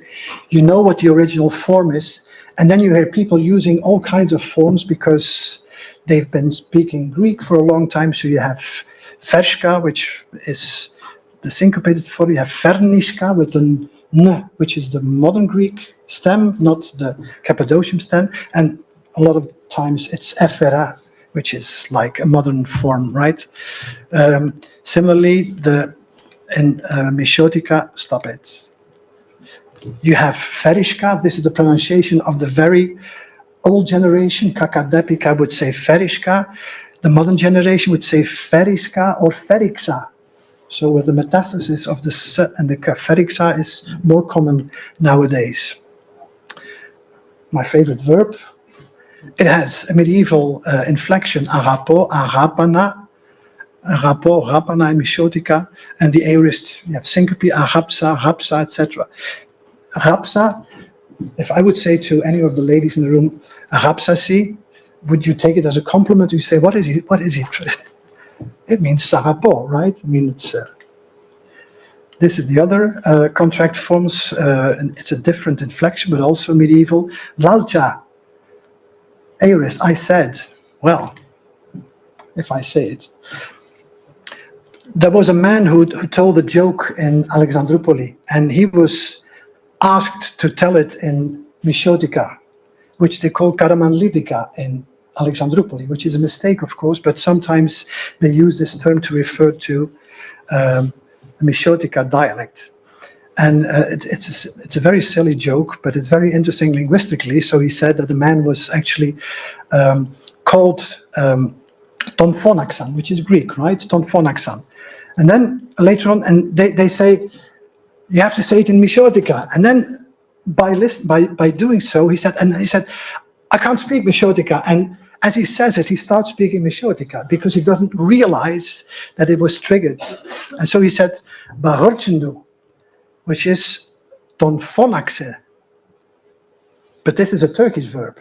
you know what the original form is, and then you hear people using all kinds of forms because they've been speaking Greek for a long time. So you have Vershka, which is the syncopated form. You have Vernishka with an N, which is the modern Greek stem, not the Cappadocian stem. And a lot of times it's Efera, which is like a modern form, right? Similarly, in Misiotika, stop it. You have Verishka. This is the pronunciation of the very old generation. Kakadepika would say Verishka. The modern generation would say Veriska or Verixa. So with the metathesis of the S and the Verixa is more common nowadays. My favorite verb. It has a medieval inflection, arapo, arapana, arapo, rapana in Misiotika, and the aorist, you have syncope, arapsa, rapsa, etc. Rapsa, if I would say to any of the ladies in the room, rapsasi, would you take it as a compliment? You say, what is it? What is it? It means sarapo, right? I mean, it's. This is the other contract forms, and it's a different inflection, but also medieval. Lalcha, aorist, I said, well, if I say it. There was a man who told a joke in Alexandroupoli, and he was asked to tell it in Misiotika, which they call Karamanlitika in Alexandroupoli, which is a mistake, of course, but sometimes they use this term to refer to the Misiotika dialect. And it's a very silly joke, but it's very interesting linguistically. So he said that the man was actually called Tonphonaxan, which is Greek, right? Tonphonaxan. And then later on, and they say, you have to say it in Misiotika. And then by doing so, he said, I can't speak Misiotika. And as he says it, he starts speaking Misiotika because he doesn't realize that it was triggered. And so he said, Bahorchendu, which is Tonphonaxe. But this is a Turkish verb.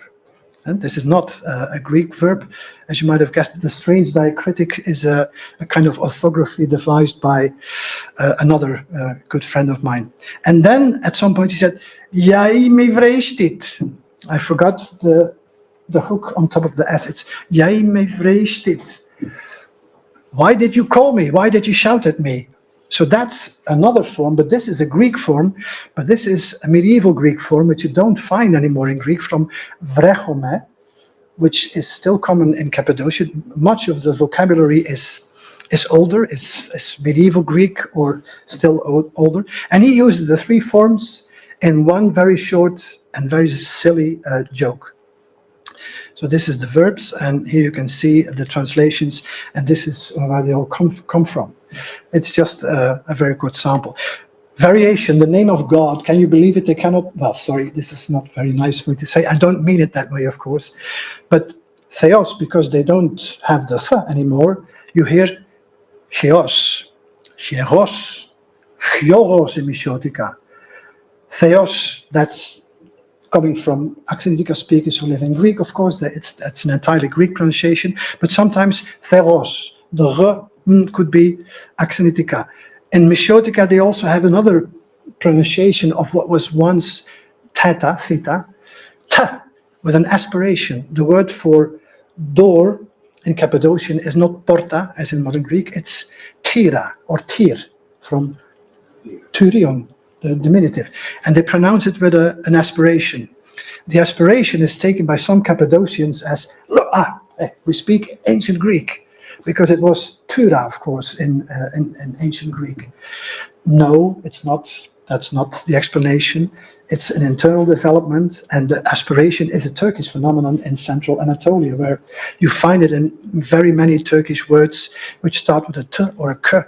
And this is not a Greek verb. As you might have guessed, the strange diacritic is a kind of orthography devised by another good friend of mine. And then at some point he said, Jai me vreestit. I forgot the hook on top of the S. It's Jai me vreestit. Why did you call me? Why did you shout at me? So that's another form, but this is a Greek form, but this is a medieval Greek form, which you don't find anymore in Greek, from vrechome, which is still common in Cappadocia. Much of the vocabulary is older, is medieval Greek or still older. And he uses the three forms in one very short and very silly joke. So this is the verbs, and here you can see the translations, and this is where they all come from. It's just a very good sample. Variation, the name of God, can you believe it? They cannot, well, sorry, this is not very nice for me to say. I don't mean it that way, of course. But theos, because they don't have the th anymore, you hear theos, hieros, hioros in Misiotika. Theos, that's coming from Axenitika speakers who live in Greek, of course. That's an entirely Greek pronunciation. But sometimes theos, the r could be Axenitika. In Misiotika, they also have another pronunciation of what was once theta, t, with an aspiration. The word for door in Cappadocian is not porta, as in modern Greek, it's tira, or tir, from Tyrion, the diminutive. And they pronounce it with an aspiration. The aspiration is taken by some Cappadocians as, we speak ancient Greek, because it was Tyra, of course, in ancient Greek. No, it's not. That's not the explanation. It's an internal development, and the aspiration is a Turkish phenomenon in Central Anatolia, where you find it in very many Turkish words which start with a t or a k,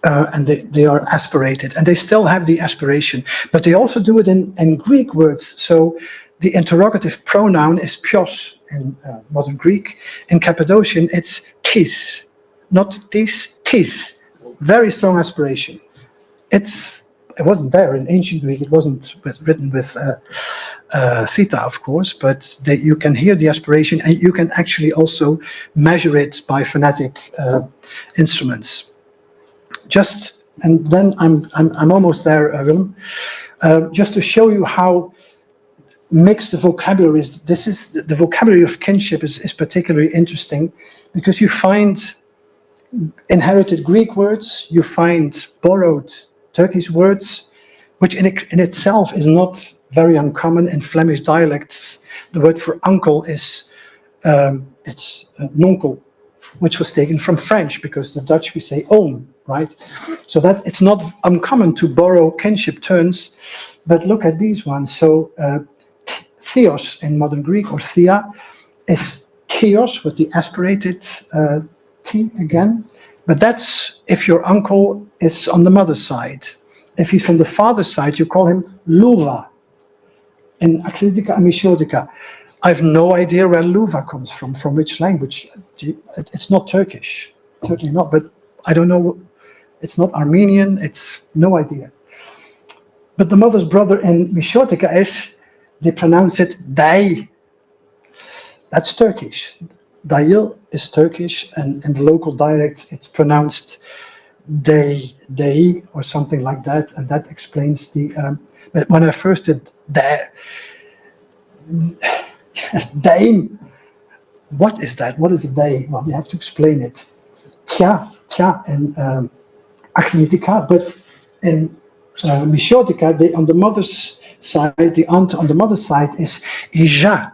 and they are aspirated, and they still have the aspiration. But they also do it in Greek words. So the interrogative pronoun is pios in modern Greek. In Cappadocian, it's tis, not tis, tis. Very strong aspiration. It wasn't there in ancient Greek. It wasn't written with theta, of course, but you can hear the aspiration, and you can actually also measure it by phonetic instruments. And then I'm almost there, Willem. Just to show you how mixed the vocabulary is. This is the vocabulary of kinship is particularly interesting, because you find inherited Greek words, you find borrowed Turkish words, which in itself is not very uncommon in Flemish dialects. The word for uncle is nonkel, which was taken from French, because the Dutch we say oom, right? So that it's not uncommon to borrow kinship terms, but look at these ones. So theos in modern Greek, or thea, is theos with the aspirated T again, but that's if your uncle is on the mother's side. If he's from the father's side, you call him luva. In Axenitika and Misiotika, I have no idea where luva comes from which language. It's not Turkish, certainly not, but I don't know, it's not Armenian, it's no idea. But the mother's brother in Misiotika they pronounce it day. That's Turkish. Dayil is Turkish, and in the local dialects it's pronounced day, or something like that, and that explains the. But when I first did daim, what is that? What is a day? Well, you have to explain it. Tja, in Axenitika, but in Misiotika, on the mother's side, the aunt on the mother's side is ija.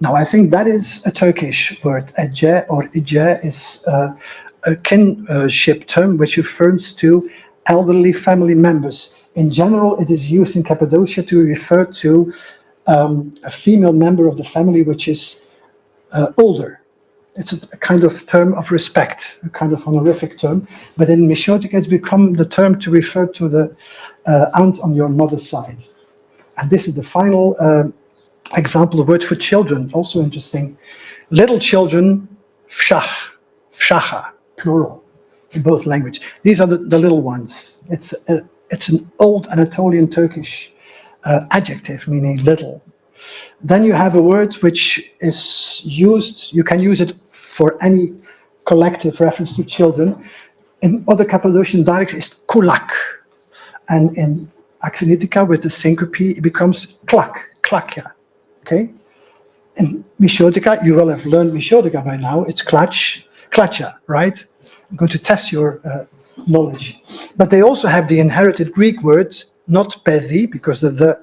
Now, I think that is a Turkish word. Ece or ije is a kinship term which refers to elderly family members. In general, it is used in Cappadocia to refer to a female member of the family which is older. It's a kind of term of respect, a kind of honorific term. But in Misiotika, it's become the term to refer to the aunt on your mother's side. And this is the final example, the word for children, also interesting. Little children, fshach, fshacha, plural, in both languages. These are the little ones. It's an old Anatolian Turkish adjective, meaning little. Then you have a word which is used, you can use it for any collective reference to children. In other Cappadocian dialects, it's kulak. And in Axenitika, with the syncope, it becomes klak, klakja. Okay? In Misiotika, you will have learned Misiotika by now, it's klach, klacha, right? I'm going to test your knowledge. But they also have the inherited Greek words, not pedi, because the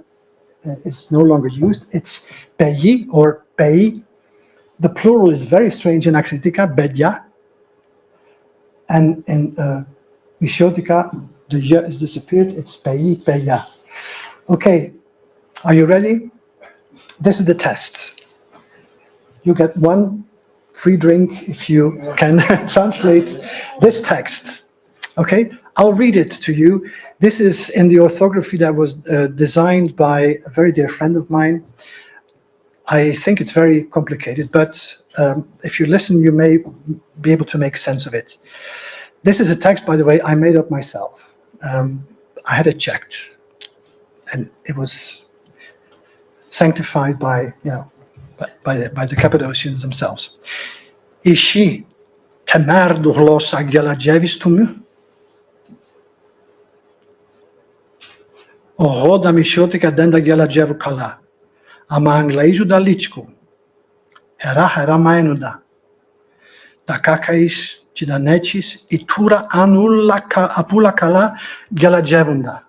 is no longer used. It's peyi or pei. The plural is very strange in Axenitika, bedja. And in Misiotika, the y is disappeared. It's peyi, peya. Okay, are you ready? This is the test. You get one free drink if you can translate this text. Okay, I'll read it to you. This is in the orthography that was designed by a very dear friend of mine. I think it's very complicated, but if you listen, you may be able to make sense of it. This is a text, by the way, I made up myself. I had it checked, and it was sanctified by, by the Cappadocians themselves. Ishi temer do glossa gelajevis tumu. O roda Misiotika denda gelajevu kala. Ama angleizu da ličku. Hera mainuda. Da kakais chidanechis itura apula kala gelajevunda.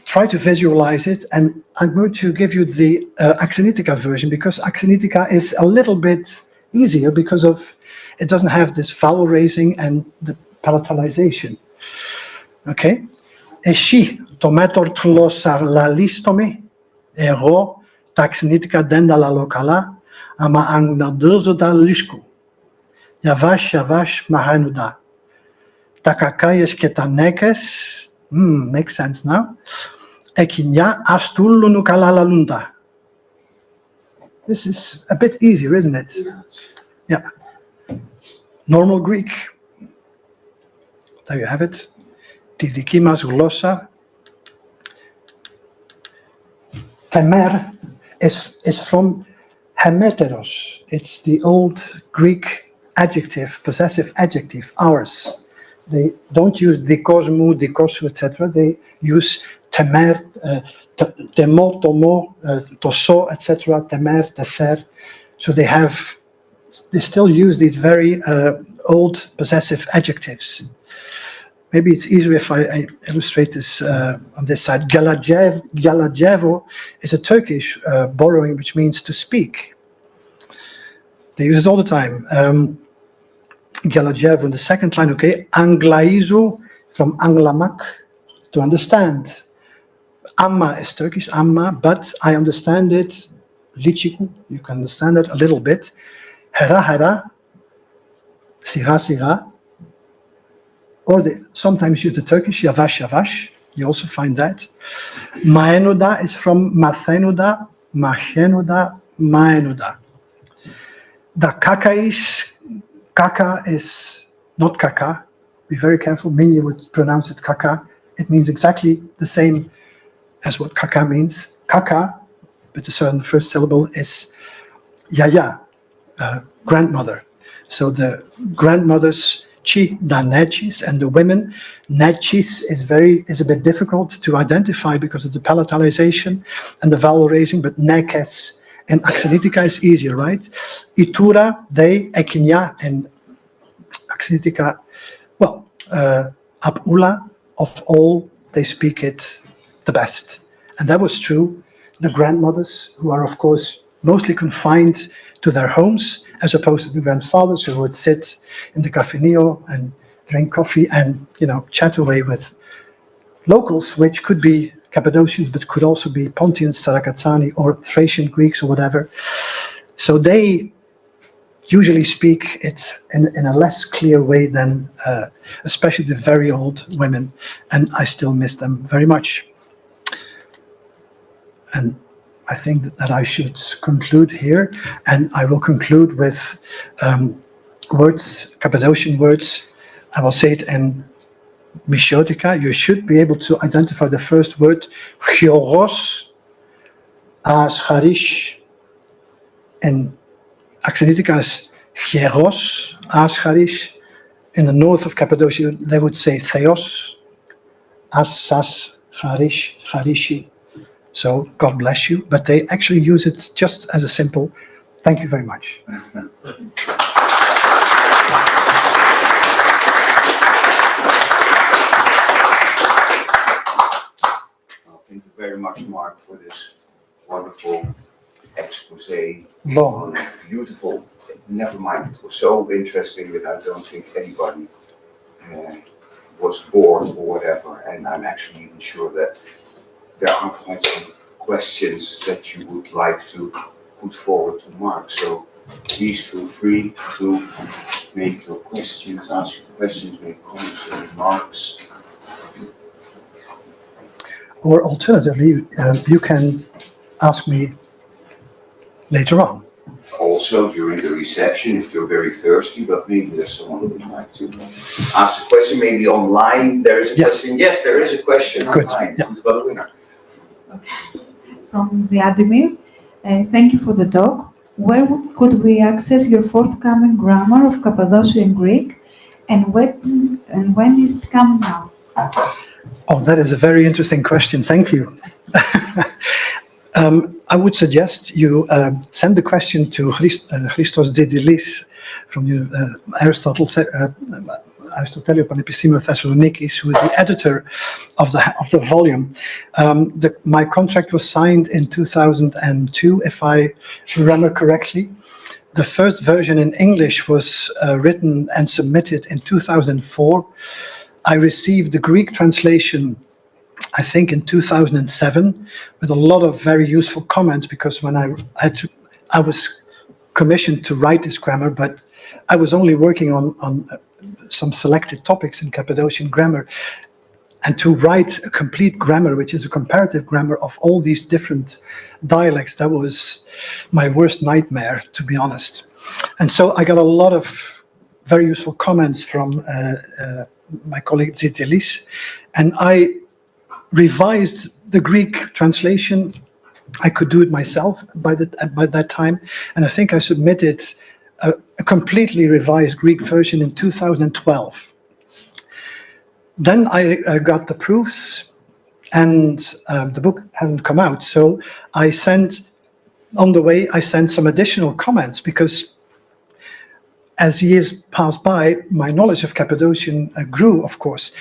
Try to visualize it, and I'm going to give you the Axenitika version, because Axenitika is a little bit easier because of it doesn't have this vowel raising and the palatalization. Okay? Eshi tometor tlosar la listome ero taxenitika denda la lokala ama angnadozo da lishku. Yavash mahanuda. Takakayes ketanekes Makes sense now. Ekinya astullu nukalalunda. This is a bit easier, isn't it? Yeah. Normal Greek. There you have it. Τη δική μας γλώσσα. Temer is from hemeteros. It's the old Greek adjective, possessive adjective, ours. They don't use dikosmu, dikosu, etc. They use temer, temo, tomo, toso, etc. Temer, teser. So they still use these very old possessive adjectives. Maybe it's easier if I illustrate this on this side. Galajevo is a Turkish borrowing, which means to speak. They use it all the time. Galajevo in the second line, okay. Anglaizu from anglamak, to understand. Amma is Turkish, amma, but I understand it. Lichiku, you can understand it a little bit. Hera hera, siha siha. Or they sometimes use the Turkish, yavaş yavaş. You also find that. Maenuda is from mathenuda, mahenuda, maenuda. The kaka is not kaka. Be very careful. Minye would pronounce it kaka. It means exactly the same as what kaka means. Kaka, with a certain first syllable, is yaya, grandmother. So the grandmothers, chi da nechis, and the women, nechis is a bit difficult to identify because of the palatalization and the vowel raising, but nekes and Axenitika is easier, right? Itura, they, Ekinya, and Axenitika, well, Apula, of all, they speak it the best. And that was true. The grandmothers, who are, of course, mostly confined to their homes, as opposed to the grandfathers who would sit in the cafeneo and drink coffee and, chat away with locals, which could be Cappadocians, but could also be Pontians, Sarakatsani, or Thracian Greeks or whatever. So they usually speak it in a less clear way than especially the very old women, and I still miss them very much. And I think that I should conclude here, and I will conclude with words, Cappadocian words. I will say it in Misiotika. You should be able to identify the first word, Chioros, as Harish, and Axenitika is Hieros, as Harish. In the north of Cappadocia, they would say Theos, As, Harish, Harishi. So God bless you, but they actually use it just as a simple, thank you very much. Thank you very much, Mark, for this wonderful expose. Long. Beautiful. Never mind, it was so interesting that I don't think anybody was bored or whatever, and I'm actually even sure that there are quite some questions that you would like to put forward to Mark. So please feel free to make your questions, ask your questions, make comments or remarks. Or alternatively, you can ask me later on. Also during the reception, if you're very thirsty, but maybe there's someone who would like to ask a question, maybe online. There is a question. Yes, there is a question online. Yeah. Who's got a winner? From Vladimir, thank you for the talk. Where could we access your forthcoming grammar of Cappadocian Greek, and when is it coming out? Oh, that is a very interesting question. Thank you. I would suggest you send the question to Christos Didilis from Aristotle Panepistemio Thessaloniki, who is the editor of the volume. My contract was signed in 2002, if I remember correctly. The first version in English was written and submitted in 2004. I received the Greek translation, I think, in 2007, with a lot of very useful comments, because when I was commissioned to write this grammar, but I was only working on some selected topics in Cappadocian grammar, And to write a complete grammar, which is a comparative grammar of all these different dialects, that was my worst nightmare, to be honest. And so I got a lot of very useful comments from my colleague Zitelis, and I revised the Greek translation. I could do it myself by that time, and I think I submitted a completely revised Greek version in 2012. Then I got the proofs, and the book hasn't come out. So I sent some additional comments, because as years passed by, my knowledge of Cappadocian grew, of course.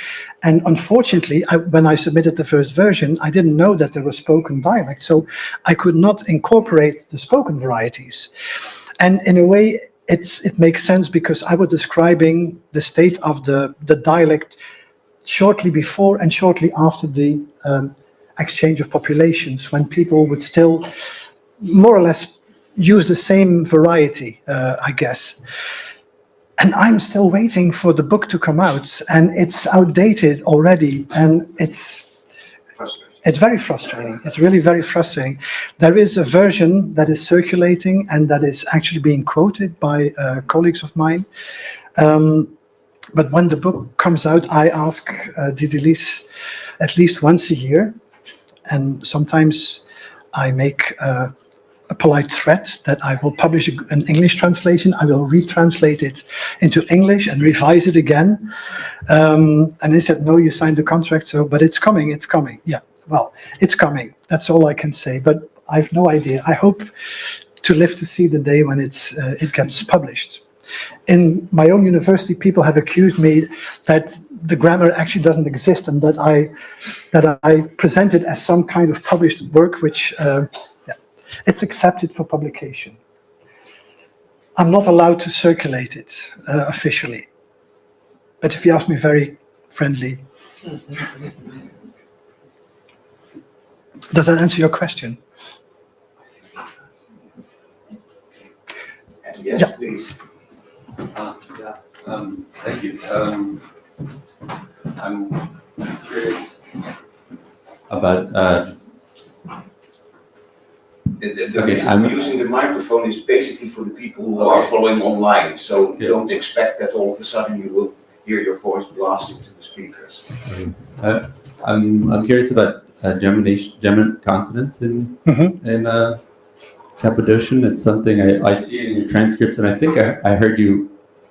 And unfortunately, when I submitted the first version, I didn't know that there were spoken dialects, so I could not incorporate the spoken varieties. And in a way, it makes sense, because I was describing the state of the dialect shortly before and shortly after the exchange of populations, when people would still more or less use the same variety, I guess. And I'm still waiting for the book to come out, and it's outdated already, and it's very frustrating. It's really very frustrating. There is a version that is circulating and that is actually being quoted by colleagues of mine. But when the book comes out, I ask Zitelis at least once a year, and sometimes I make a polite threat that I will publish an English translation. I will retranslate it into English and revise it again. And they said, no, you signed the contract, so, but it's coming, it's coming. Yeah, well, it's coming. That's all I can say, but I have no idea. I hope to live to see the day when it gets published. In my own university, people have accused me that the grammar actually doesn't exist, and that I present it as some kind of published work, which it's accepted for publication. I'm not allowed to circulate it officially, but if you ask me very friendly. Does that answer your question? Yes, Yeah. please. Thank you. I'm curious about. The reason for using the microphone is basically for the people who are following online. So don't expect that all of a sudden you will hear your voice blasting to the speakers. I'm curious about German consonants in Cappadocian. It's something I see in your transcripts, and I think I heard you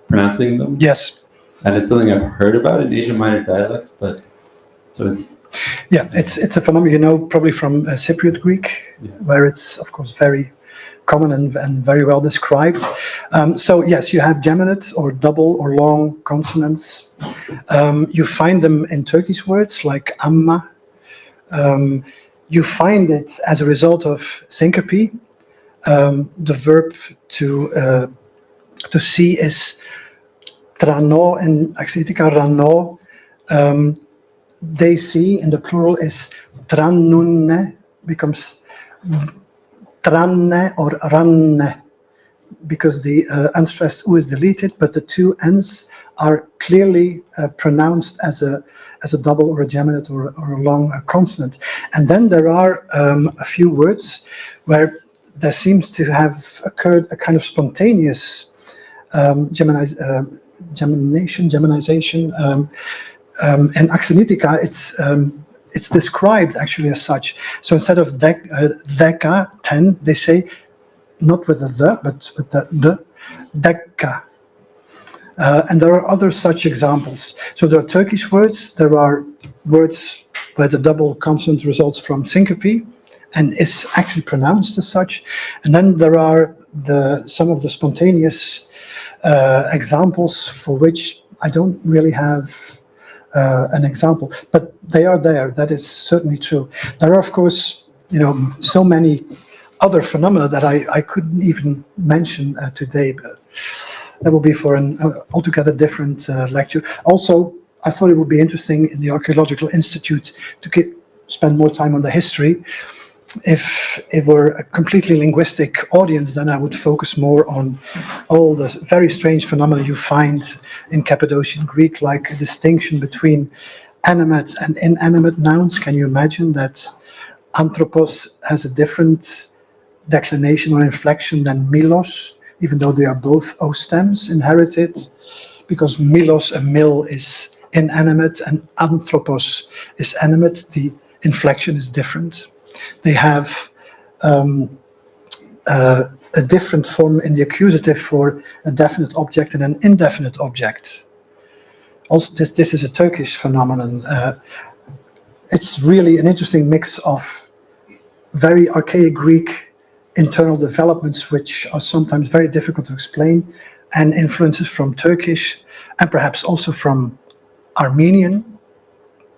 pronouncing them. Yes. And it's something I've heard about in Asian Minor dialects, but so it's. Yeah, it's a phenomenon, you know, probably from Cypriot Greek, where it's, of course, very common and very well described. So yes, you have geminate or double or long consonants. You find them in Turkish words like amma. You find it as a result of syncope. The verb to see is trano in Axenitika, rano. They see in the plural is trannunne, becomes tranne or ranne, because the unstressed u is deleted, but the two n's are clearly pronounced as a double or a geminate or a long consonant. And then there are a few words where there seems to have occurred a kind of spontaneous geminization. And Axenitika, it's described actually as such. So instead of deka, 10, they say, not with the, but with the, deka. And there are other such examples. So there are Turkish words, there are words where the double consonant results from syncope and is actually pronounced as such. And then there are some of the spontaneous examples for which I don't really have an example, but they are there. That is certainly true. There are, of course, you know, so many other phenomena that I couldn't even mention today, but that will be for an altogether different lecture. Also, I thought it would be interesting in the Archaeological Institute to spend more time on the history. If it were a completely linguistic audience, then I would focus more on all the very strange phenomena you find in Cappadocian Greek, like a distinction between animate and inanimate nouns. Can you imagine that anthropos has a different declination or inflection than milos, even though they are both O stems inherited? Because milos, a mill, is inanimate and anthropos is animate, the inflection is different. They have a different form in the accusative for a definite object and an indefinite object. Also, this is a Turkish phenomenon. It's really an interesting mix of very archaic Greek internal developments, which are sometimes very difficult to explain, and influences from Turkish and perhaps also from Armenian,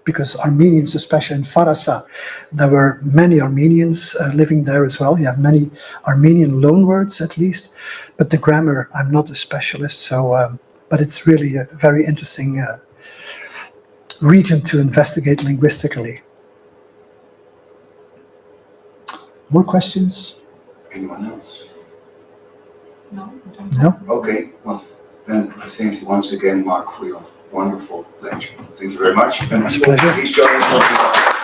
because Armenians, especially in Farasa, there were many Armenians living there as well. You have many Armenian loanwords at least, but the grammar, I'm not a specialist, so but it's really a very interesting region to investigate linguistically. More questions? Anyone else? No? No? Okay, well, then I thank you once again, Mark, for your wonderful lecture. Thank you very much. And It's a pleasure. please join us.